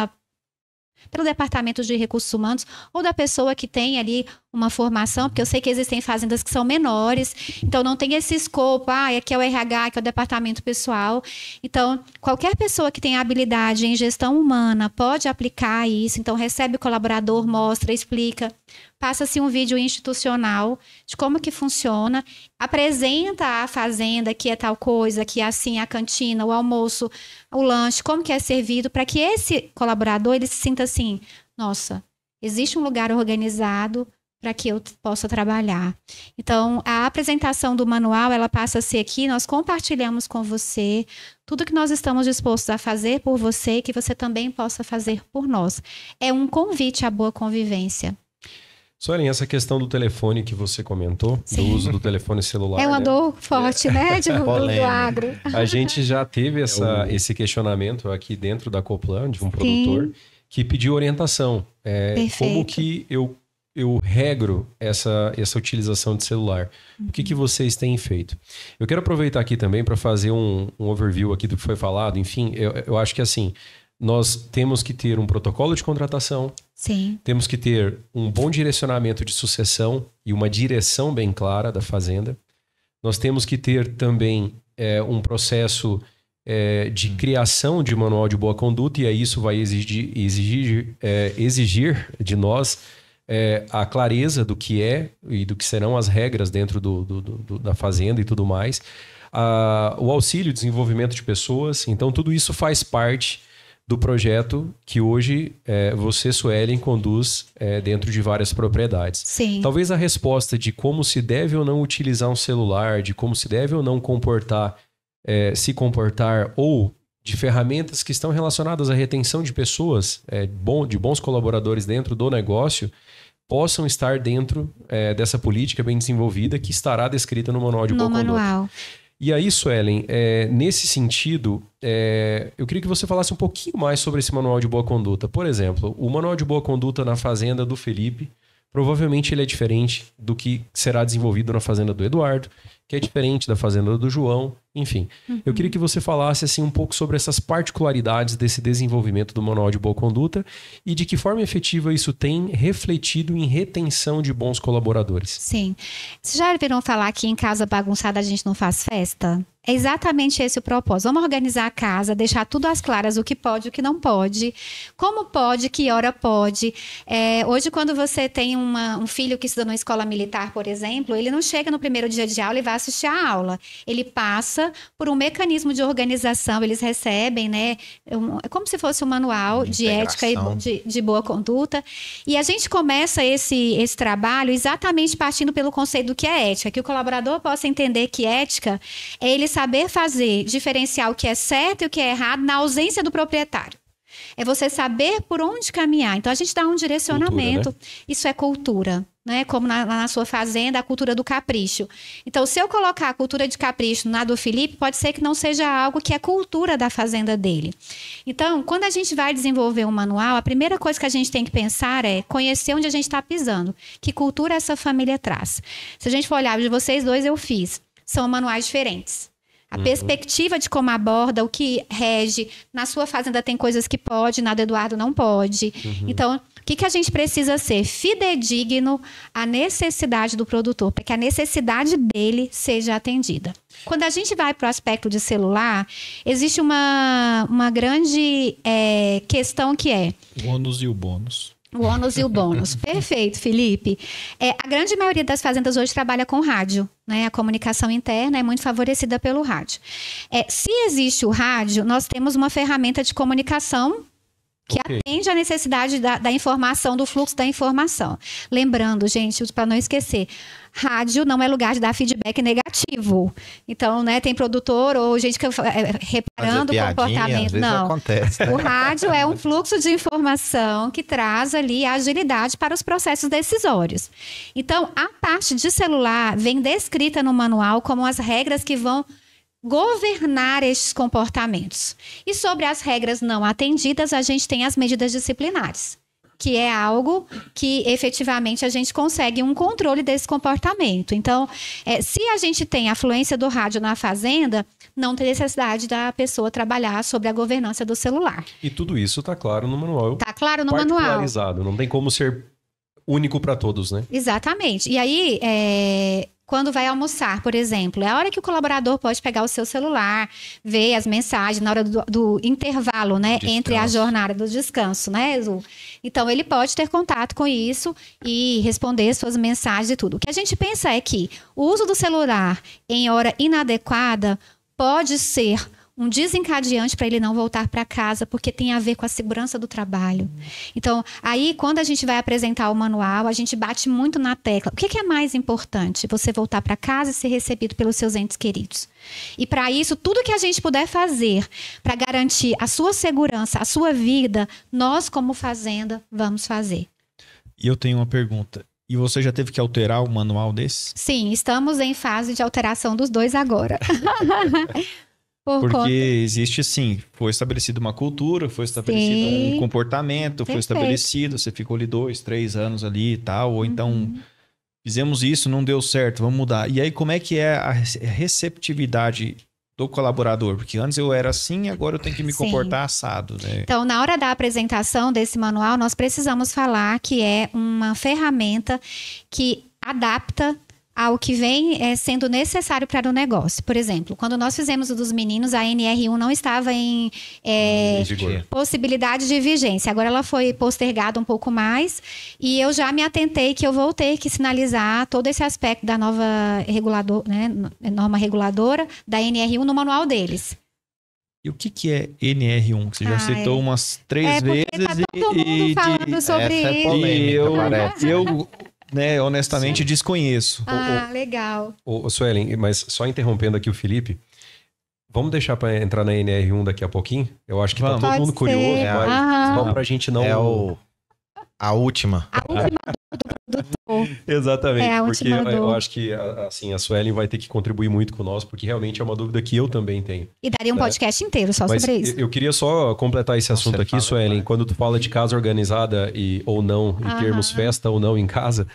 Departamento de Recursos Humanos ou da pessoa que tem ali uma formação, porque eu sei que existem fazendas que são menores, então não tem esse escopo, aqui é o RH, aqui é o departamento pessoal. Então, qualquer pessoa que tenha habilidade em gestão humana pode aplicar isso, então recebe o colaborador, mostra, explica, passa-se um vídeo institucional de como que funciona, apresenta a fazenda, que é tal coisa, que é assim a cantina, o almoço, o lanche, como que é servido, para que esse colaborador ele se sinta assim, nossa, existe um lugar organizado para que eu possa trabalhar. Então, a apresentação do manual, ela passa a ser aqui, nós compartilhamos com você tudo que nós estamos dispostos a fazer por você e que você também possa fazer por nós. É um convite à boa convivência. Suelen, essa questão do telefone que você comentou, do uso do telefone celular... É uma dor forte, né, do agro. A gente já teve esse questionamento aqui dentro da Coplan, de um produtor, que pediu orientação. Como que eu regro essa utilização de celular? O que vocês têm feito? Eu quero aproveitar aqui também para fazer um overview aqui do que foi falado. Enfim, eu acho que assim, nós temos que ter um protocolo de contratação. Sim. Temos que ter um bom direcionamento de sucessão e uma direção bem clara da fazenda. Nós temos que ter também um processo de criação de manual de boa conduta, e aí isso vai exigir de nós a clareza do que é e do que serão as regras dentro da fazenda e tudo mais. O auxílio, desenvolvimento de pessoas. Então, tudo isso faz parte do projeto que hoje você, Suelen, conduz dentro de várias propriedades. Sim. Talvez a resposta de como se deve ou não utilizar um celular, de como se deve ou não se comportar, ou de ferramentas que estão relacionadas à retenção de pessoas, de bons colaboradores dentro do negócio, possam estar dentro dessa política bem desenvolvida que estará descrita no Manual de Boa Conduta. E aí, Suelen, nesse sentido, eu queria que você falasse um pouquinho mais sobre esse Manual de Boa Conduta. Por exemplo, o Manual de Boa Conduta na fazenda do Felipe, provavelmente ele é diferente do que será desenvolvido na fazenda do Eduardo, que é diferente da fazenda do João, enfim. Eu queria que você falasse assim, um pouco sobre essas particularidades desse desenvolvimento do Manual de Boa Conduta e de que forma efetiva isso tem refletido em retenção de bons colaboradores. Sim. Vocês já viram falar que em casa bagunçada a gente não faz festa? É exatamente esse o propósito. Vamos organizar a casa, deixar tudo às claras, o que pode, o que não pode, como pode, que hora pode. Hoje, quando você tem um filho que estuda numa escola militar, por exemplo, ele não chega no primeiro dia de aula e vai assistir a aula. Ele passa por um mecanismo de organização, eles recebem, né? É como se fosse um manual de ética e de boa conduta. E a gente começa esse trabalho exatamente partindo pelo conceito do que é ética, que o colaborador possa entender que ética é ele saber fazer, diferenciar o que é certo e o que é errado na ausência do proprietário. É você saber por onde caminhar. Então, a gente dá um direcionamento. Cultura, né? Isso é cultura, né? Como na sua fazenda, a cultura do capricho. Então, se eu colocar a cultura de capricho na do Felipe, pode ser que não seja algo que é cultura da fazenda dele. Então, quando a gente vai desenvolver um manual, a primeira coisa que a gente tem que pensar é conhecer onde a gente está pisando. Que cultura essa família traz. Se a gente for olhar de vocês dois, eu fiz. São manuais diferentes. A perspectiva de como aborda, o que rege. Na sua fazenda tem coisas que pode, na do Eduardo não pode. Então, o que a gente precisa ser? Fidedigno à necessidade do produtor, para que a necessidade dele seja atendida. Quando a gente vai para o aspecto de celular, existe uma grande questão que é... O ônus e o bônus. O ônus e o bônus. Perfeito, Felipe. A grande maioria das fazendas hoje trabalha com rádio, né? A comunicação interna é muito favorecida pelo rádio. Se existe o rádio, nós temos uma ferramenta de comunicação que atende à necessidade da informação, do fluxo da informação. Lembrando, gente, para não esquecer, rádio não é lugar de dar feedback negativo. Então, né, tem produtor ou gente que reparando o comportamento. Não. Acontece, né? O rádio é um fluxo de informação que traz ali a agilidade para os processos decisórios. Então, a parte de celular vem descrita no manual como as regras que vão governar estes comportamentos. E sobre as regras não atendidas, a gente tem as medidas disciplinares, que é algo que efetivamente a gente consegue um controle desse comportamento. Então, se a gente tem a fluência do rádio na fazenda, não tem necessidade da pessoa trabalhar sobre a governança do celular. E tudo isso está claro no manual. Está claro no manual. Particularizado, não tem como ser único para todos, né? Exatamente. E aí, quando vai almoçar, por exemplo, é a hora que o colaborador pode pegar o seu celular, ver as mensagens na hora do intervalo, né? Entre a jornada do descanso, né, Edu? Então, ele pode ter contato com isso e responder suas mensagens e tudo. O que a gente pensa é que o uso do celular em hora inadequada pode ser um desencadeante para ele não voltar para casa, porque tem a ver com a segurança do trabalho. Então, aí, quando a gente vai apresentar o manual, a gente bate muito na tecla. O que é mais importante? Você voltar para casa e ser recebido pelos seus entes queridos. E para isso, tudo que a gente puder fazer para garantir a sua segurança, a sua vida, nós, como fazenda, vamos fazer. E eu tenho uma pergunta. E você já teve que alterar o manual desse? Sim, estamos em fase de alteração dos dois agora. Porque existe assim, foi estabelecida uma cultura, foi estabelecido um comportamento, foi estabelecido, você ficou ali 2, 3 anos ali e tal, ou então fizemos isso, não deu certo, vamos mudar. E aí como é que é a receptividade do colaborador? Porque antes eu era assim, agora eu tenho que me comportar assado, né? Então, na hora da apresentação desse manual, nós precisamos falar que é uma ferramenta que adapta ao que vem sendo necessário para o negócio. Por exemplo, quando nós fizemos o dos meninos, a NR1 não estava em possibilidade de vigência. Agora ela foi postergada um pouco mais e eu já me atentei que eu vou ter que sinalizar todo esse aspecto da nova norma reguladora da NR1 no manual deles. E o que é NR1? Que você já citou umas 3 vezes. Tá todo mundo falando sobre isso. Polêmica, eu honestamente desconheço. Legal. Suelen, mas só interrompendo aqui o Felipe, vamos deixar para entrar na NR1 daqui a pouquinho? Eu acho que tá todo mundo curioso, mas só pra gente não... A última. A última do produtor. Exatamente, porque eu acho que assim, a Suelen vai ter que contribuir muito conosco, porque realmente é uma dúvida que eu também tenho. E daria um podcast inteiro só sobre isso. Eu queria só completar esse assunto aqui, Suelen. Quando tu fala de casa organizada ou não, em termos festa ou não em casa,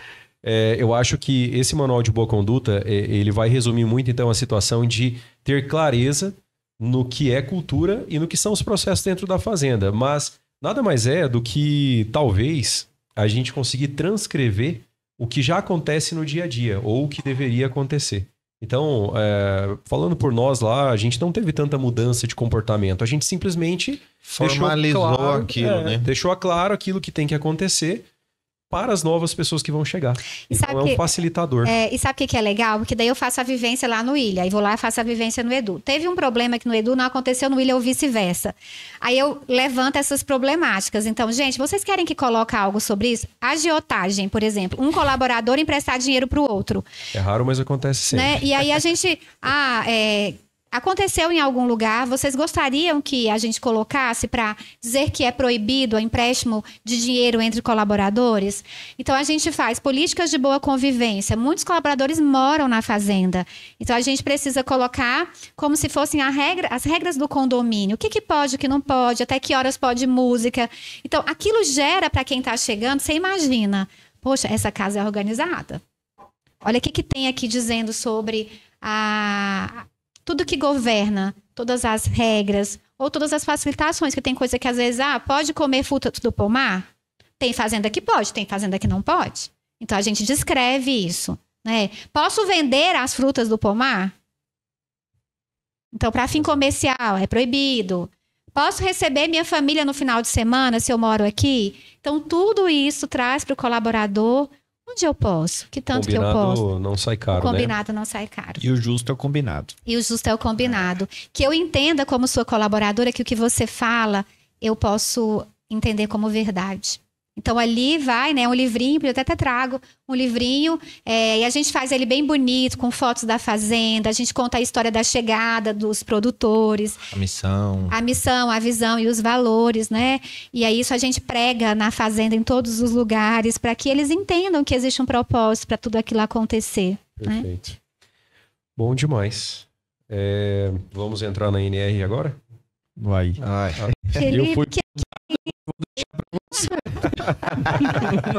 eu acho que esse manual de boa conduta, ele vai resumir muito, então, a situação de ter clareza no que é cultura e no que são os processos dentro da fazenda. Mas nada mais é do que, talvez, a gente conseguir transcrever o que já acontece no dia a dia, ou o que deveria acontecer. Então, falando por nós lá, a gente não teve tanta mudança de comportamento. A gente simplesmente formalizou aquilo, né? Deixou claro aquilo que tem que acontecer para as novas pessoas que vão chegar. Então, é um facilitador. E sabe o que é legal? Porque daí eu faço a vivência lá no Ilha. Aí vou lá e faço a vivência no Edu. Teve um problema que no Edu não aconteceu no Ilha ou vice-versa. Aí eu levanto essas problemáticas. Então, gente, vocês querem que coloque algo sobre isso? Agiotagem, por exemplo. Um colaborador emprestar dinheiro para o outro. É raro, mas acontece sempre. Né? E aí a gente... Aconteceu em algum lugar, vocês gostariam que a gente colocasse para dizer que é proibido o empréstimo de dinheiro entre colaboradores? Então, a gente faz políticas de boa convivência. Muitos colaboradores moram na fazenda. Então, a gente precisa colocar como se fossem as regras do condomínio. O que pode, o que não pode, até que horas pode música. Então, aquilo gera para quem está chegando, você imagina, poxa, essa casa é organizada. Olha o que tem aqui dizendo sobre tudo que governa, todas as regras, ou todas as facilitações, que tem coisa que às vezes, pode comer fruta do pomar? Tem fazenda que pode, tem fazenda que não pode. Então, a gente descreve isso, né? Posso vender as frutas do pomar? Então, para fim comercial, é proibido. Posso receber minha família no final de semana, se eu moro aqui? Então, tudo isso traz para o colaborador... Onde eu posso? Que tanto combinado que eu posso? Não sai caro, o combinado não sai caro. E o justo é o combinado. E o justo é o combinado. Que eu entenda como sua colaboradora que o que você fala, eu posso entender como verdade. Então, ali vai, né, um livrinho, eu até trago um livrinho, e a gente faz ele bem bonito, com fotos da fazenda, a gente conta a história da chegada dos produtores. A missão, a visão e os valores, né? E aí isso a gente prega na fazenda, em todos os lugares, para que eles entendam que existe um propósito para tudo aquilo acontecer. Perfeito. Né? Bom demais. Vamos entrar na NR agora? Vai. Felipe, Eu fui...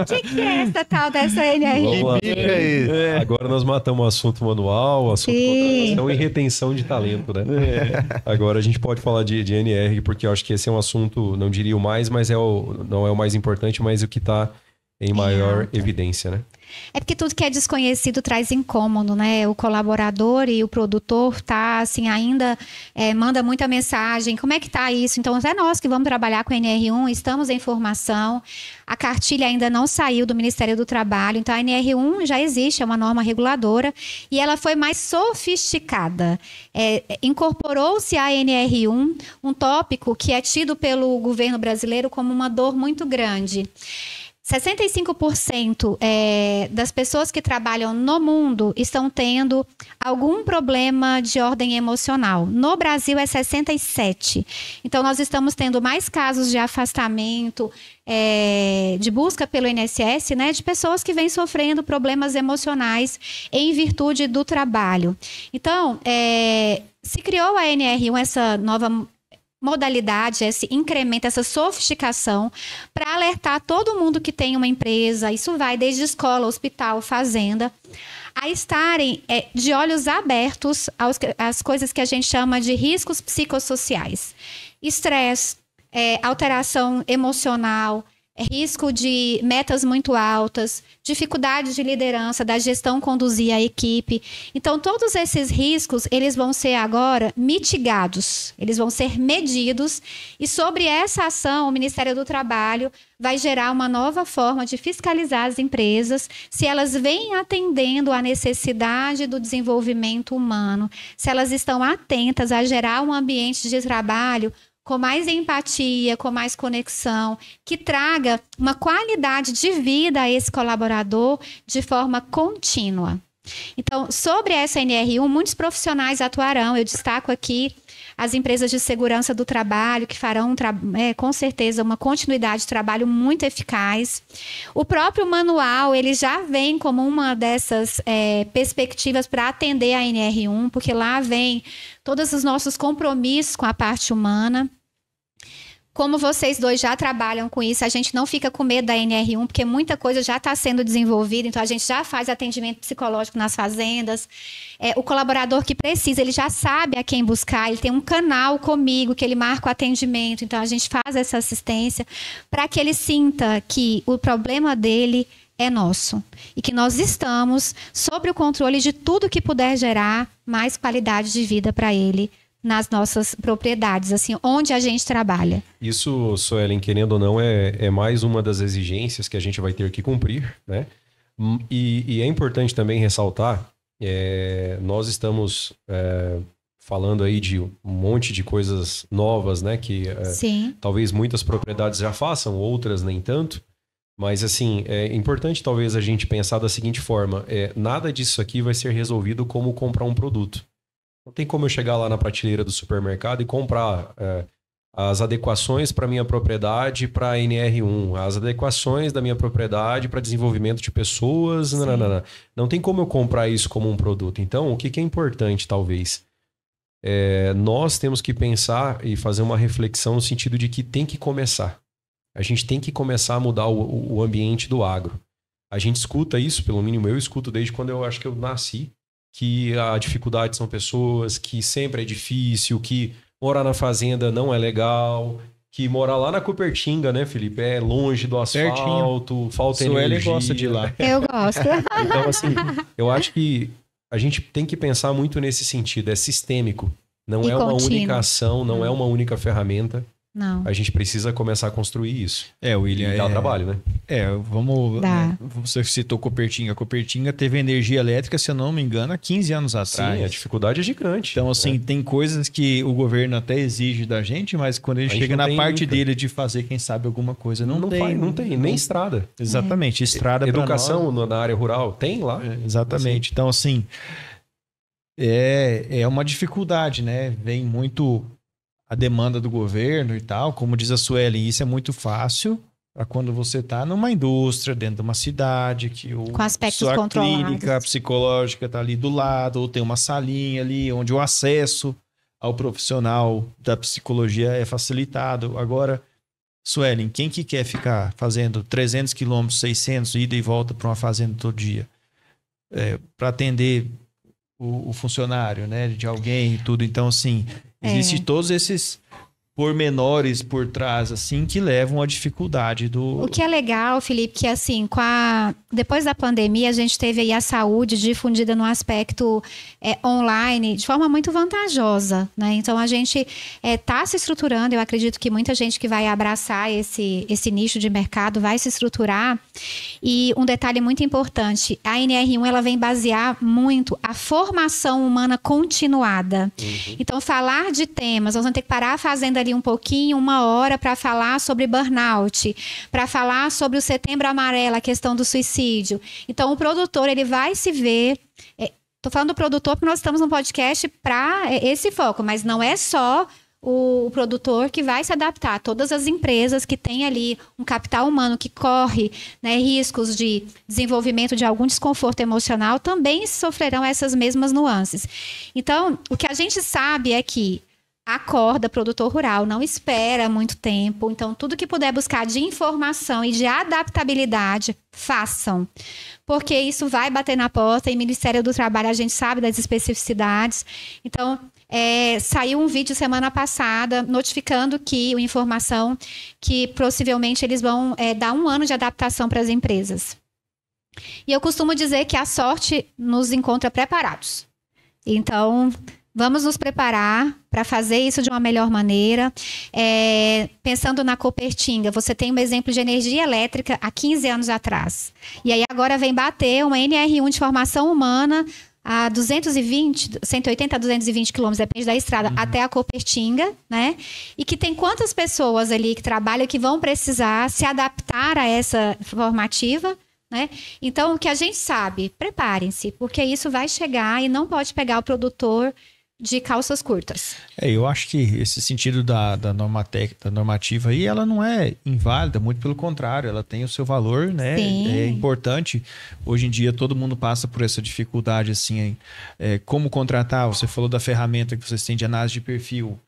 O que é essa tal dessa NR? Agora nós matamos o assunto manual, assunto contratação e retenção de talento, né? Agora a gente pode falar de NR, porque eu acho que esse é um assunto, não diria o mais, mas não é o mais importante, mas o que está em maior evidência, né? É porque tudo que é desconhecido traz incômodo, né? O colaborador e o produtor tá, assim, ainda manda muita mensagem. Como é que tá isso? Então, é nós que vamos trabalhar com a NR1, estamos em formação. A cartilha ainda não saiu do Ministério do Trabalho. Então, a NR1 já existe, é uma norma reguladora. E ela foi mais sofisticada. Incorporou-se à NR1 um tópico que é tido pelo governo brasileiro como uma dor muito grande. 65% das pessoas que trabalham no mundo estão tendo algum problema de ordem emocional. No Brasil é 67%. Então, nós estamos tendo mais casos de afastamento, de busca pelo INSS, né, de pessoas que vêm sofrendo problemas emocionais em virtude do trabalho. Então, se criou a NR1, essa nova modalidade, esse incremento, essa sofisticação para alertar todo mundo que tem uma empresa, isso vai desde escola, hospital, fazenda, a estarem de olhos abertos às coisas que a gente chama de riscos psicossociais. Estresse, alteração emocional, risco de metas muito altas, dificuldade de liderança, da gestão conduzir a equipe. Então, todos esses riscos, eles vão ser agora mitigados, eles vão ser medidos, e sobre essa ação, o Ministério do Trabalho vai gerar uma nova forma de fiscalizar as empresas, se elas vêm atendendo à necessidade do desenvolvimento humano, se elas estão atentas a gerar um ambiente de trabalho com mais empatia, com mais conexão, que traga uma qualidade de vida a esse colaborador de forma contínua. Então, sobre essa NR1, muitos profissionais atuarão. Eu destaco aqui as empresas de segurança do trabalho, que farão, com certeza, uma continuidade de trabalho muito eficaz. O próprio manual, ele já vem como uma dessas perspectivas para atender a NR1, porque lá vem todos os nossos compromissos com a parte humana. Como vocês dois já trabalham com isso, a gente não fica com medo da NR1, porque muita coisa já está sendo desenvolvida, então a gente já faz atendimento psicológico nas fazendas. O colaborador que precisa, ele já sabe a quem buscar, ele tem um canal comigo que ele marca o atendimento, então a gente faz essa assistência para que ele sinta que o problema dele é nosso. E que nós estamos sob o controle de tudo que puder gerar mais qualidade de vida para ele nas nossas propriedades, assim, onde a gente trabalha. Isso, Suelen, querendo ou não, é mais uma das exigências que a gente vai ter que cumprir, né? E é importante também ressaltar, nós estamos falando aí de um monte de coisas novas, né? Que talvez muitas propriedades já façam, outras nem tanto. Mas, assim, é importante talvez a gente pensar da seguinte forma. Nada disso aqui vai ser resolvido como comprar um produto. Não tem como eu chegar lá na prateleira do supermercado e comprar as adequações para minha propriedade para NR1, as adequações da minha propriedade para desenvolvimento de pessoas. Não tem como eu comprar isso como um produto. Então, o que é importante, talvez? Nós temos que pensar e fazer uma reflexão no sentido de que tem que começar. A gente tem que começar a mudar o ambiente do agro. A gente escuta isso, pelo mínimo eu escuto desde quando eu acho que eu nasci, que a dificuldade são pessoas, que sempre é difícil, que morar na fazenda não é legal, que morar lá na Cupertinga, né, Felipe? É longe do asfalto, falta energia. Gosta de ir lá. Eu gosto. Então, assim, eu acho que a gente tem que pensar muito nesse sentido. É sistêmico. Não é uma única ação, não é uma única ferramenta. Não. A gente precisa começar a construir isso. William. E dá trabalho, né? Vamos... Você citou Cupertinga. Cupertinga teve energia elétrica, se eu não me engano, há 15 anos atrás. Sim, a dificuldade é gigante. Então, assim, tem coisas que o governo até exige da gente, mas quando ele chega na parte dele de fazer, quem sabe, alguma coisa, não tem. Nem estrada. Exatamente, estrada para educação na área rural, tem lá. Exatamente. Assim. Então, assim, é uma dificuldade, né? Vem muito... a demanda do governo e tal, como diz a Suelen, isso é muito fácil para quando você está numa indústria, dentro de uma cidade, que com aspectos sua controlados. Clínica psicológica está ali do lado, ou tem uma salinha ali, onde o acesso ao profissional da psicologia é facilitado. Agora, Suelen, quem que quer ficar fazendo 300 quilômetros, 600, ida e volta para uma fazenda todo dia? Para atender o funcionário, né, de alguém e tudo. Então, assim... Existem todos esses pormenores por trás, assim, que levam à dificuldade do... O que é legal, Felipe, que assim, depois da pandemia, a gente teve aí a saúde difundida no aspecto online de forma muito vantajosa, né? Então, a gente está se estruturando, eu acredito que muita gente que vai abraçar esse nicho de mercado vai se estruturar. E um detalhe muito importante, a NR1, ela vem basear muito a formação humana continuada. Então, falar de temas, nós vamos ter que parar a fazenda ali um pouquinho, 1 hora, para falar sobre burnout, para falar sobre o Setembro Amarelo, a questão do suicídio. Então, o produtor, ele vai se ver... Estou falando do produtor porque nós estamos no podcast para esse foco, mas não é só o produtor que vai se adaptar. Todas as empresas que têm ali um capital humano que corre, né, riscos de desenvolvimento de algum desconforto emocional também sofrerão essas mesmas nuances. Então, o que a gente sabe é que acorda, produtor rural, não espera muito tempo. Então, tudo que puder buscar de informação e de adaptabilidade, façam. Porque isso vai bater na porta. E Ministério do Trabalho, a gente sabe das especificidades. Então, saiu um vídeo semana passada notificando o informação que possivelmente eles vão dar 1 ano de adaptação para as empresas. E eu costumo dizer que a sorte nos encontra preparados. Então... vamos nos preparar para fazer isso de uma melhor maneira. Pensando na Cupertinga, você tem um exemplo de energia elétrica há 15 anos atrás. E aí agora vem bater uma NR1 de formação humana a 180 a 220 quilômetros, depende da estrada, até a Cupertinga, né? E que tem quantas pessoas ali que trabalham que vão precisar se adaptar a essa formativa, né? Então, o que a gente sabe, preparem-se, porque isso vai chegar e não pode pegar o produtor de calças curtas. Eu acho que esse sentido da normativa aí, ela não é inválida, muito pelo contrário, ela tem o seu valor, né? Sim. É importante. Hoje em dia, todo mundo passa por essa dificuldade, assim, como contratar. Você falou da ferramenta que vocês têm de análise de perfil.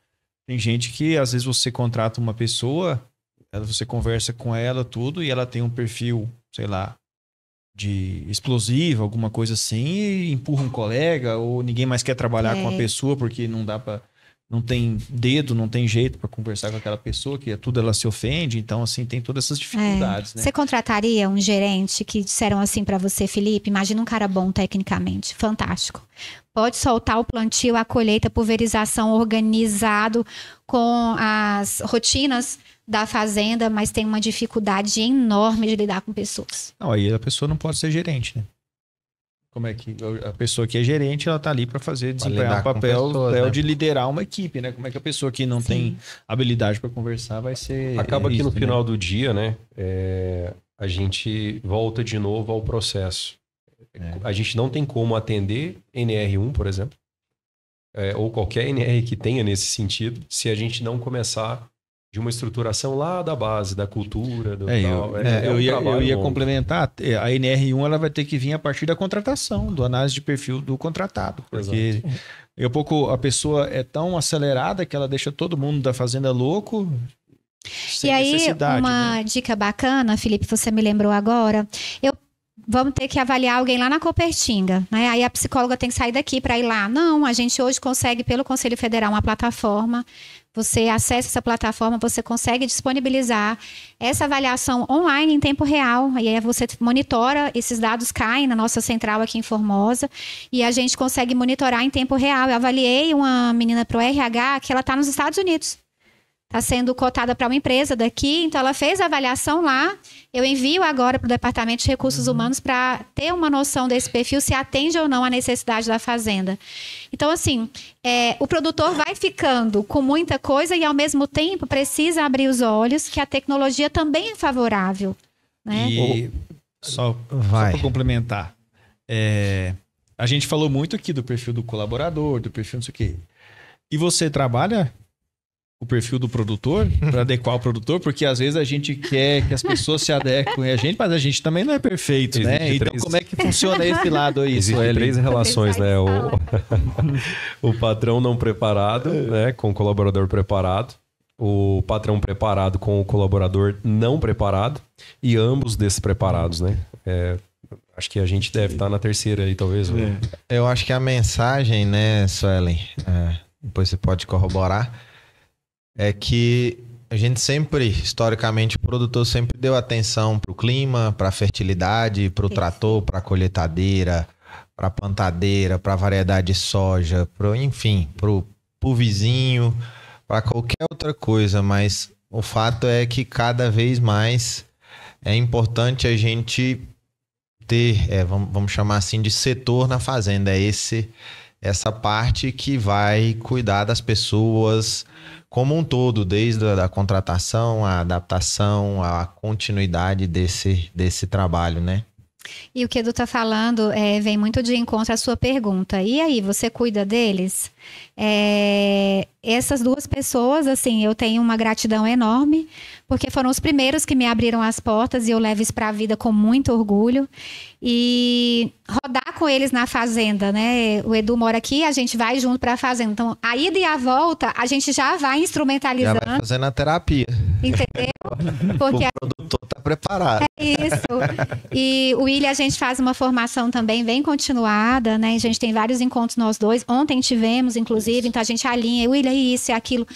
Tem gente que, às vezes, você contrata uma pessoa, você conversa com ela, tudo, e ela tem um perfil, sei lá, de explosivo, alguma coisa assim, e empurra um colega, ou ninguém mais quer trabalhar com a pessoa porque não dá para não tem dedo, não tem jeito para conversar com aquela pessoa, que tudo ela se ofende. Então, assim, tem todas essas dificuldades, né? Você contrataria um gerente que disseram assim para você, Felipe? Imagina um cara bom tecnicamente, fantástico. Pode soltar o plantio, a colheita, a pulverização organizado com as rotinas da fazenda, mas tem uma dificuldade enorme de lidar com pessoas. Não, aí a pessoa não pode ser gerente, né? Como é que a pessoa que é gerente, ela tá ali para desempenhar o papel de liderar uma equipe, né? Como é que a pessoa que não tem habilidade para conversar vai ser... Acaba que no final do dia, né? A gente volta de novo ao processo. A gente não tem como atender NR1, por exemplo, ou qualquer NR que tenha nesse sentido, se a gente não começar de uma estruturação lá da base, da cultura, do tal. Eu ia complementar, a NR1 ela vai ter que vir a partir da contratação, do análise de perfil do contratado, porque a pessoa é tão acelerada que ela deixa todo mundo da fazenda louco, sem necessidade. E aí, uma dica bacana, Felipe, você me lembrou agora, vamos ter que avaliar alguém lá na Copertinga, né? Aí a psicóloga tem que sair daqui para ir lá. Não, a gente hoje consegue, pelo Conselho Federal, uma plataforma. Você acessa essa plataforma, você consegue disponibilizar essa avaliação online em tempo real. Aí você monitora, esses dados caem na nossa central aqui em Formosa e a gente consegue monitorar em tempo real. Eu avaliei uma menina para o RH que ela está nos Estados Unidos. Está sendo cotada para uma empresa daqui, então ela fez a avaliação lá. Eu envio agora para o Departamento de Recursos Humanos para ter uma noção desse perfil, se atende ou não à necessidade da fazenda. Então, assim, o produtor vai ficando com muita coisa e, ao mesmo tempo, precisa abrir os olhos que a tecnologia também é favorável. Né? E só para complementar, a gente falou muito aqui do perfil do colaborador, do perfil não sei o quê. E você trabalha o perfil do produtor, para adequar o produtor, porque às vezes a gente quer que as pessoas se adequem a gente, mas a gente também não é perfeito, né? Então, como é que funciona esse lado aí? Existem três relações, né? O patrão não preparado, né? Com o colaborador preparado. O patrão preparado com o colaborador não preparado. E ambos despreparados, né? Acho que a gente deve estar na terceira aí, talvez. Eu acho que a mensagem, né, Suelen, depois você pode corroborar, é que a gente sempre, historicamente, o produtor sempre deu atenção para o clima, para a fertilidade, para o trator, para a colheitadeira, para a plantadeira, para a variedade de soja, enfim, para o vizinho, para qualquer outra coisa. Mas o fato é que cada vez mais é importante a gente ter, vamos chamar assim, de setor na fazenda. Essa parte que vai cuidar das pessoas como um todo, desde a contratação, a adaptação, a continuidade desse trabalho, né? E o que o Edu está falando vem muito de encontro à sua pergunta. E aí, você cuida deles? Essas duas pessoas, assim, eu tenho uma gratidão enorme, porque foram os primeiros que me abriram as portas e eu levo isso para a vida com muito orgulho. E rodar com eles na fazenda, né? O Edu mora aqui, a gente vai junto para a fazenda. Então, a ida e a volta, a gente já vai instrumentalizando. Já vai fazendo a terapia. Entendeu? Porque o produtor está preparado. É isso. E o William, a gente faz uma formação também bem continuada, né? A gente tem vários encontros nós dois. Ontem tivemos, inclusive, então a gente alinha, William, isso e aquilo.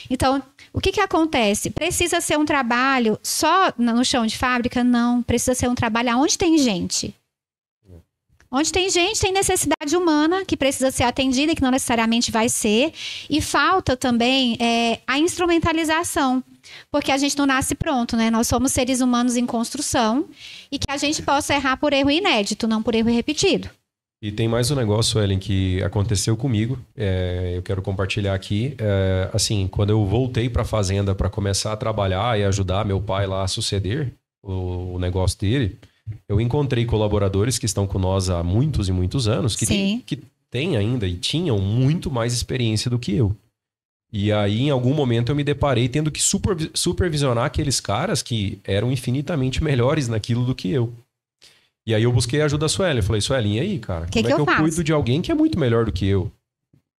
Então, o que acontece? Precisa ser um trabalho só no chão de fábrica? Não. Precisa ser um trabalho onde tem gente. Onde tem gente, tem necessidade humana que precisa ser atendida e que não necessariamente vai ser. E falta também a instrumentalização. Porque a gente não nasce pronto, né? Nós somos seres humanos em construção e que a gente possa errar por erro inédito, não por erro repetido. E tem mais um negócio, Ellen, que aconteceu comigo. Eu quero compartilhar aqui. Assim, quando eu voltei para a fazenda para começar a trabalhar e ajudar meu pai lá a suceder o negócio dele, eu encontrei colaboradores que estão com nós há muitos e muitos anos, que têm ainda e tinham muito mais experiência do que eu. E aí, em algum momento, eu me deparei tendo que supervisionar aqueles caras que eram infinitamente melhores naquilo do que eu. E aí eu busquei a ajuda da Suelen. Eu falei, Suelen, e aí, cara? Como é que eu cuido de alguém que é muito melhor do que eu?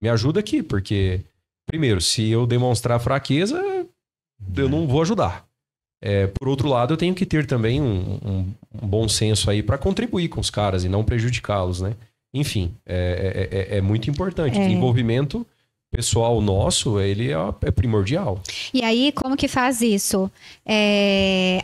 Me ajuda aqui, porque, primeiro, se eu demonstrar fraqueza, eu não vou ajudar. Por outro lado, eu tenho que ter também um bom senso aí para contribuir com os caras e não prejudicá-los, né? Enfim, é muito importante. Desenvolvimento pessoal nosso, ele é primordial. E aí, como que faz isso?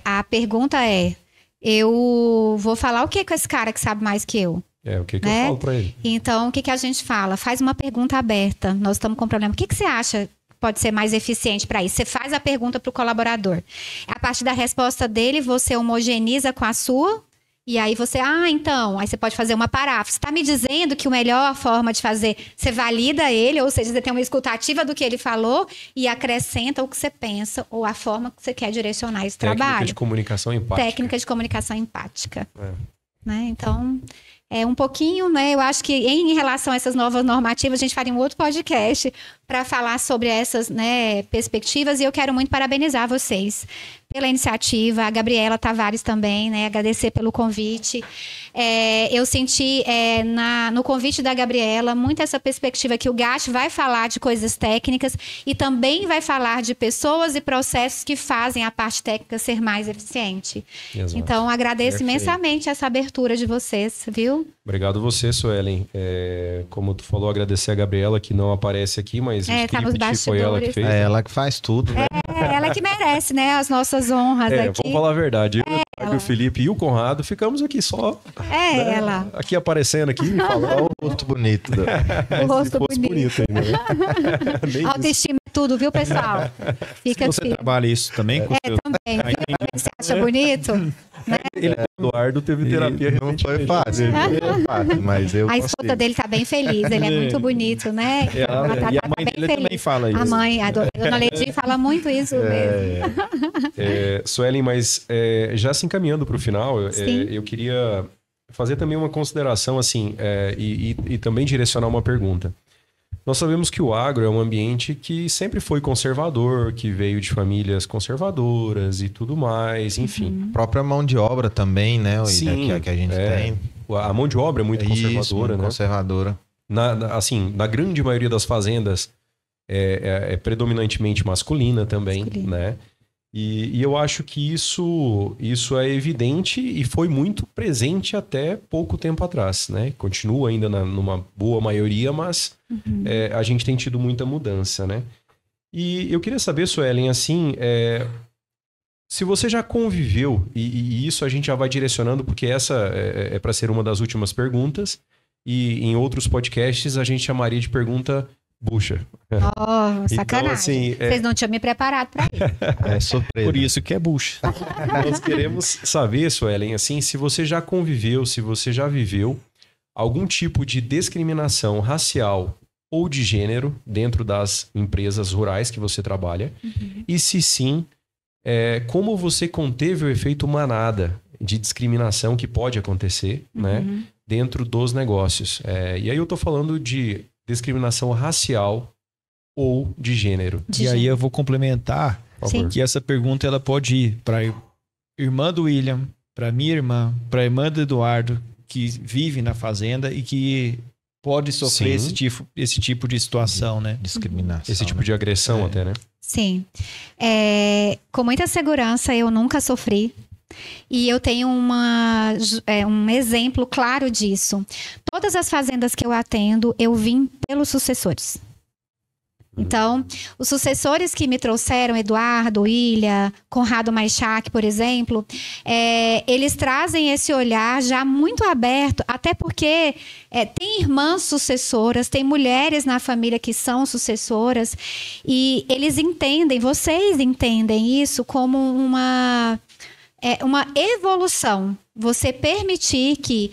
A pergunta é, eu vou falar o que com esse cara que sabe mais que eu? O que né? eu falo para ele? Então, o que a gente fala? Faz uma pergunta aberta. Nós estamos com um problema. O que você acha pode ser mais eficiente para isso? Você faz a pergunta para o colaborador. A partir da resposta dele, você homogeneiza com a sua. E aí você, então, aí você pode fazer uma paráfrase. Você está me dizendo que a melhor forma de fazer, você valida ele, ou seja, você tem uma escutativa do que ele falou e acrescenta o que você pensa ou a forma que você quer direcionar esse trabalho. Técnica de comunicação empática. Técnica de comunicação empática. Né? Então, um pouquinho, né? Eu acho que em relação a essas novas normativas, a gente faria um outro podcast para falar sobre essas, né, perspectivas. E eu quero muito parabenizar vocês pela iniciativa, a Gabriela Tavares também, né? Agradecer pelo convite. Eu senti no convite da Gabriela muito essa perspectiva que o GAT vai falar de coisas técnicas e também vai falar de pessoas e processos que fazem a parte técnica ser mais eficiente. Exato. Então, agradeço imensamente essa abertura de vocês, viu? Obrigado você, Suelen. Como tu falou, agradecer a Gabriela, que não aparece aqui, mas o script foi ela que fez. É ela que faz tudo, né? Ela que merece, né? As nossas honras aqui. Vamos falar a verdade. Eu, o Felipe e o Conrado ficamos aqui só. Né? Ela. Aqui aparecendo aqui. Falando, o rosto bonito. O rosto bonito. Ainda, né? Autoestima é tudo, viu, pessoal? Fica você assim. Trabalha isso também? Também. Você acha bonito? Né? Eduardo teve terapia não foi fácil, mas eu a esposa dele tá bem feliz, ele é muito bonito, né? E a mãe dele também fala isso. A mãe, a dona Ledi fala muito isso mesmo. Suelen, mas já se encaminhando para o final, eu queria fazer também uma consideração assim, e também direcionar uma pergunta. Nós sabemos que o agro é um ambiente que sempre foi conservador, que veio de famílias conservadoras e tudo mais, enfim. A própria mão de obra também, né? Sim, que a gente tem. A mão de obra é muito conservadora, muito né? Conservadora. Na grande maioria das fazendas é predominantemente masculina também, né? E eu acho que isso é evidente e foi muito presente até pouco tempo atrás, né? Continua ainda numa boa maioria, mas a gente tem tido muita mudança, né? E eu queria saber, Suelen, assim, se você já conviveu, e isso a gente já vai direcionando, porque essa é para ser uma das últimas perguntas, e em outros podcasts a gente chamaria de pergunta bucha. Sacanagem. Então, assim, vocês não tinham me preparado para isso. É surpresa. Por isso que é bucha. Nós queremos saber, Suelen, assim, se você já conviveu, se você já viveu algum tipo de discriminação racial ou de gênero dentro das empresas rurais que você trabalha. E se sim, como você conteve o efeito manada de discriminação que pode acontecer, né, dentro dos negócios. E aí eu tô falando de discriminação racial ou de gênero. Aí eu vou complementar que essa pergunta ela pode ir para a irmã do William, para minha irmã, para a irmã do Eduardo, que vive na fazenda e que pode sofrer esse tipo de situação, né? Discriminação. Esse tipo de agressão até, né? Sim. Com muita segurança, eu nunca sofri. E eu tenho um exemplo claro disso. Todas as fazendas que eu atendo, eu vim pelos sucessores. Então, os sucessores que me trouxeram, Eduardo, Ilha, Conrado Maixac, por exemplo, eles trazem esse olhar já muito aberto, até porque tem irmãs sucessoras, tem mulheres na família que são sucessoras, e eles entendem, vocês entendem isso como uma evolução. Você permitir que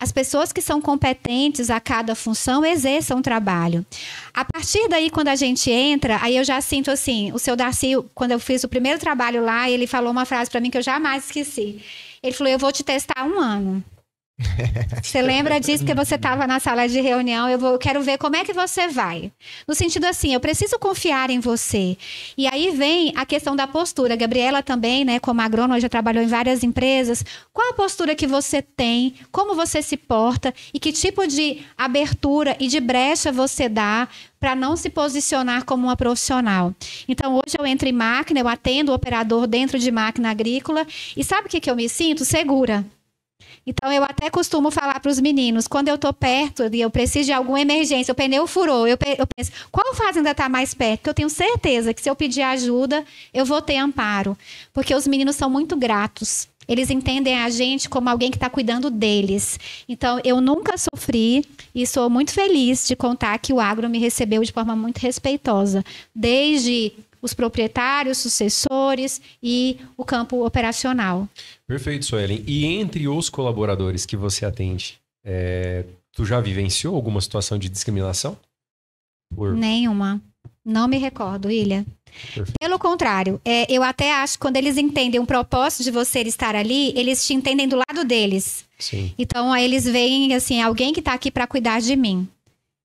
as pessoas que são competentes a cada função exerçam um trabalho. A partir daí, quando a gente entra, aí eu já sinto assim, o seu Darcy, quando eu fiz o primeiro trabalho lá, ele falou uma frase para mim que eu jamais esqueci. Ele falou, eu vou te testar 1 ano. Você lembra disso que você estava na sala de reunião? Eu quero ver como é que você vai. No sentido assim, eu preciso confiar em você. E aí vem a questão da postura. A Gabriela também, né, como agrônoma, já trabalhou em várias empresas. Qual a postura que você tem? Como você se porta? E que tipo de abertura e de brecha você dá para não se posicionar como uma profissional? Então, hoje eu entro em máquina, eu atendo o operador dentro de máquina agrícola. E sabe o que eu me sinto? Segura. Então, eu até costumo falar para os meninos, quando eu estou perto e eu preciso de alguma emergência, o pneu furou, eu penso, qual fazenda está mais perto? Porque eu tenho certeza que se eu pedir ajuda, eu vou ter amparo. Porque os meninos são muito gratos. Eles entendem a gente como alguém que está cuidando deles. Então, eu nunca sofri e sou muito feliz de contar que o agro me recebeu de forma muito respeitosa. Desde os proprietários, sucessores e o campo operacional. Perfeito, Suelen. E entre os colaboradores que você atende, tu já vivenciou alguma situação de discriminação? Nenhuma. Não me recordo, Ilha. Perfeito. Pelo contrário, eu até acho que quando eles entendem o propósito de você estar ali, eles te entendem do lado deles. Sim. Então, aí eles veem, assim, alguém que está aqui para cuidar de mim.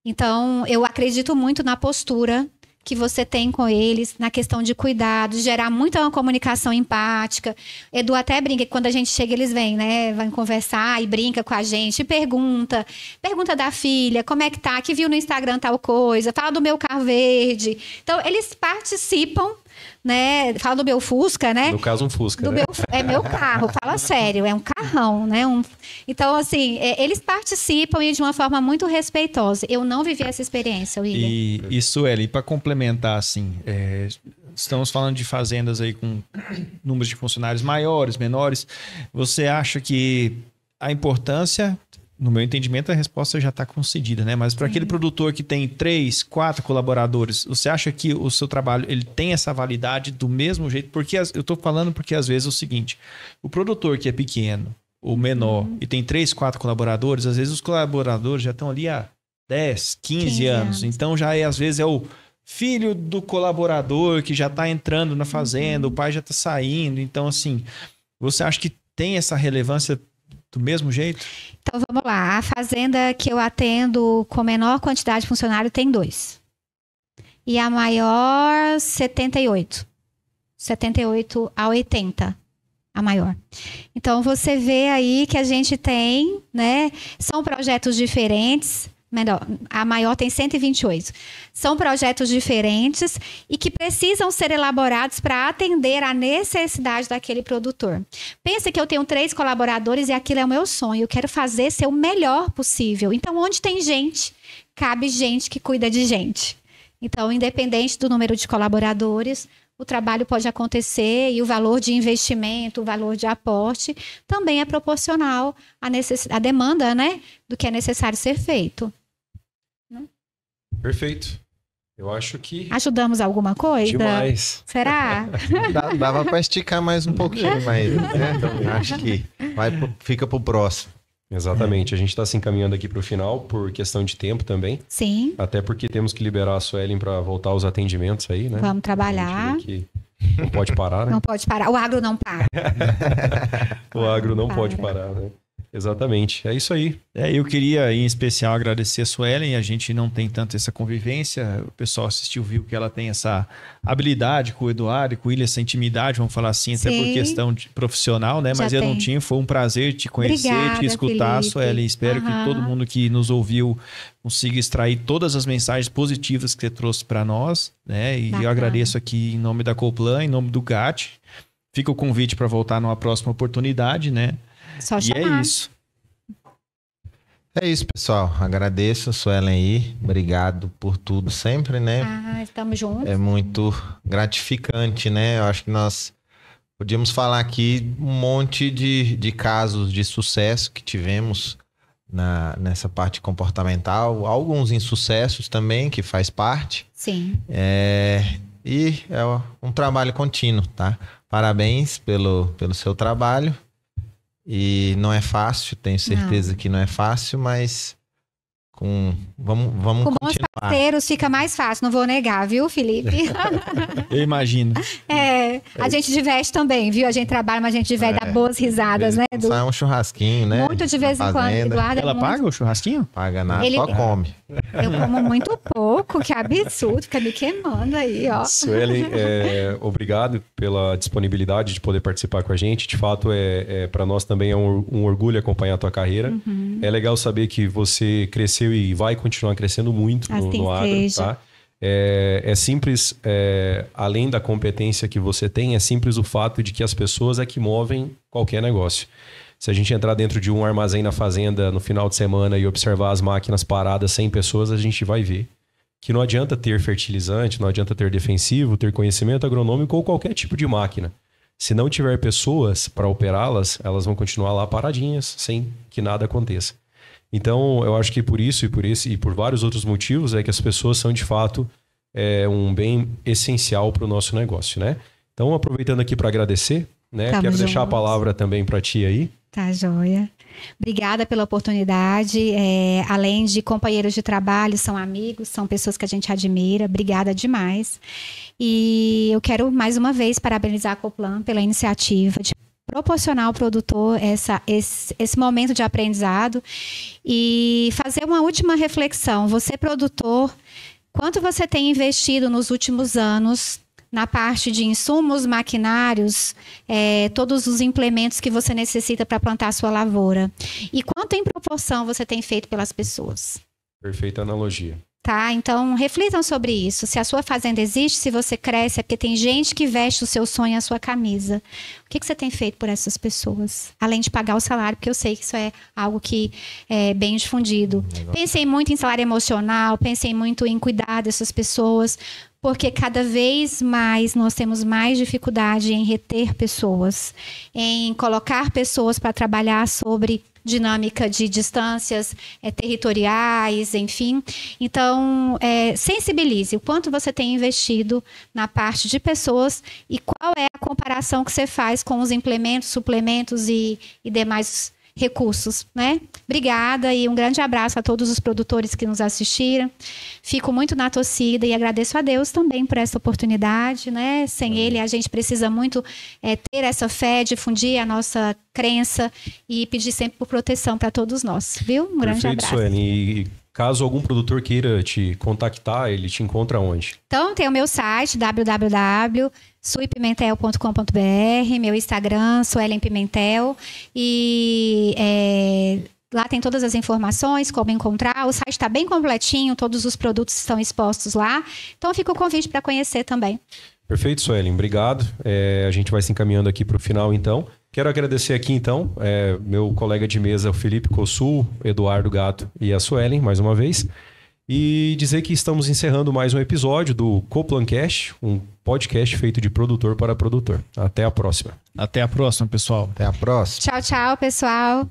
Então, eu acredito muito na postura que você tem com eles, na questão de cuidado, gerar muita uma comunicação empática. Edu até brinca que quando a gente chega, eles vêm, né? Vão conversar e brinca com a gente, pergunta da filha, como é que tá, que viu no Instagram tal coisa, fala do meu carro verde. Então, eles participam, né? Fala do meu Fusca, né? No caso, um Fusca, né? É meu carro, fala sério, é um carrão, né? Então, assim, eles participam e de uma forma muito respeitosa. Eu não vivi essa experiência, William. E Sueli, para complementar, assim, estamos falando de fazendas aí com números de funcionários maiores, menores. Você acha que a importância... No meu entendimento, a resposta já está concedida, né? Mas para aquele produtor que tem 3, 4 colaboradores, você acha que o seu trabalho ele tem essa validade do mesmo jeito? Porque eu estou falando porque às vezes é o seguinte, o produtor que é pequeno ou menor e tem 3, 4 colaboradores, às vezes os colaboradores já estão ali há 10, 15 anos. Então já às vezes é o filho do colaborador que já está entrando na fazenda, o pai já está saindo. Então, assim, você acha que tem essa relevância do mesmo jeito? Então, vamos lá. A fazenda que eu atendo com menor quantidade de funcionário tem 2. E a maior, 78. 78 a 80, a maior. Então, você vê aí que a gente tem, né? São projetos diferentes. A maior tem 128. São projetos diferentes e que precisam ser elaborados para atender à necessidade daquele produtor. Pense que eu tenho 3 colaboradores e aquilo é o meu sonho. Eu quero fazer ser o melhor possível. Então, onde tem gente, cabe gente que cuida de gente. Então, independente do número de colaboradores, o trabalho pode acontecer e o valor de investimento, o valor de aporte, também é proporcional à demanda, né, do que é necessário ser feito. Perfeito. Eu acho que... Ajudamos alguma coisa? Demais. Será? Dava para esticar mais um pouquinho, mas né? Acho que fica para o próximo. Exatamente. A gente está se encaminhando aqui para o final por questão de tempo também. Sim. Até porque temos que liberar a Suelen para voltar aos atendimentos aí, né? Vamos trabalhar. Não pode parar, né? Não pode parar. O agro não para. O agro não pode parar, né? Exatamente, é isso aí. Eu queria, em especial, agradecer a Suelen. A gente não tem tanto essa convivência. O pessoal assistiu, viu que ela tem essa habilidade com o Eduardo e com o William, essa intimidade, vamos falar assim, até por questão profissional, né? Mas eu não tinha, foi um prazer te conhecer, Obrigada, te escutar, Felipe. Suelen. Espero que todo mundo que nos ouviu consiga extrair todas as mensagens positivas que você trouxe para nós, né? E eu agradeço aqui em nome da Coplan, em nome do GAT. Fica o convite para voltar numa próxima oportunidade, né? Só e chamar. é isso. É isso, pessoal. Agradeço a Suelen aí. Obrigado por tudo sempre, né? Estamos juntos. É muito gratificante, né? Eu acho que nós podíamos falar aqui um monte de casos de sucesso que tivemos nessa parte comportamental. Alguns insucessos também, que faz parte. Sim. E é um trabalho contínuo, tá? Parabéns pelo seu trabalho. E não é fácil, tenho certeza que não é fácil, mas vamos com continuar. bons parceiros fica mais fácil, não vou negar, viu, Felipe? Eu imagino. A gente diverte também, viu? A gente trabalha, mas a gente diverte, dá boas risadas, né? Sai um churrasquinho, né? Muito de vez em quando, Eduardo. Ela paga o churrasquinho? Paga nada, só come. Eu como muito pouco, que absurdo, fica me queimando aí, ó. Suelen, obrigado pela disponibilidade de poder participar com a gente. De fato, para nós também é um orgulho acompanhar a tua carreira. É legal saber que você cresceu e vai continuar crescendo muito no agro, tá? É simples, além da competência que você tem, é simples o fato de que as pessoas é que movem qualquer negócio. Se a gente entrar dentro de um armazém na fazenda no final de semana e observar as máquinas paradas sem pessoas, a gente vai ver que não adianta ter fertilizante, não adianta ter defensivo, ter conhecimento agronômico ou qualquer tipo de máquina. Se não tiver pessoas para operá-las, elas vão continuar lá paradinhas, sem que nada aconteça. Então, eu acho que por isso e por vários outros motivos é que as pessoas são, de fato, um bem essencial para o nosso negócio, né? Então, aproveitando aqui para agradecer, né? Quero deixar a palavra também para ti aí. Tá, joia. Obrigada pela oportunidade. Além de companheiros de trabalho, são amigos, são pessoas que a gente admira. Obrigada demais. E eu quero, mais uma vez, parabenizar a Coplan pela iniciativa de proporcionar ao produtor esse momento de aprendizado e fazer uma última reflexão. Você, produtor, quanto você tem investido nos últimos anos na parte de insumos, maquinários, todos os implementos que você necessita para plantar a sua lavoura? E quanto em proporção você tem feito pelas pessoas? Perfeita analogia. Tá? Então, reflitam sobre isso. Se a sua fazenda existe, se você cresce, é porque tem gente que veste o seu sonho, a sua camisa. O que você tem feito por essas pessoas? Além de pagar o salário, porque eu sei que isso é algo que é bem difundido. Pensem muito em salário emocional, pensem muito em cuidar dessas pessoas, porque cada vez mais nós temos mais dificuldade em reter pessoas, em colocar pessoas para trabalhar sobre dinâmica de distâncias territoriais, enfim. Então, sensibilize o quanto você tem investido na parte de pessoas e qual é a comparação que você faz com os implementos, suplementos e demais recursos, né? Obrigada e um grande abraço a todos os produtores que nos assistiram. Fico muito na torcida e agradeço a Deus também por essa oportunidade, né? Sem Ele, a gente precisa muito ter essa fé, difundir a nossa crença e pedir sempre por proteção para todos nós, viu? Um grande abraço. Perfeito, Suelen. E caso algum produtor queira te contactar, ele te encontra onde? Então, tem o meu site, www.suipimentel.com.br, meu Instagram, Suelen Pimentel, e lá tem todas as informações, como encontrar. O site está bem completinho, todos os produtos estão expostos lá. Então, fica o convite para conhecer também. Perfeito, Suelen. Obrigado. A gente vai se encaminhando aqui para o final, então. Quero agradecer aqui, então, meu colega de mesa, o Felipe Cossul, Eduardo Gato e a Suelen, mais uma vez. E dizer que estamos encerrando mais um episódio do Coplancast, um podcast feito de produtor para produtor. Até a próxima. Até a próxima, pessoal. Até a próxima. Tchau, tchau, pessoal.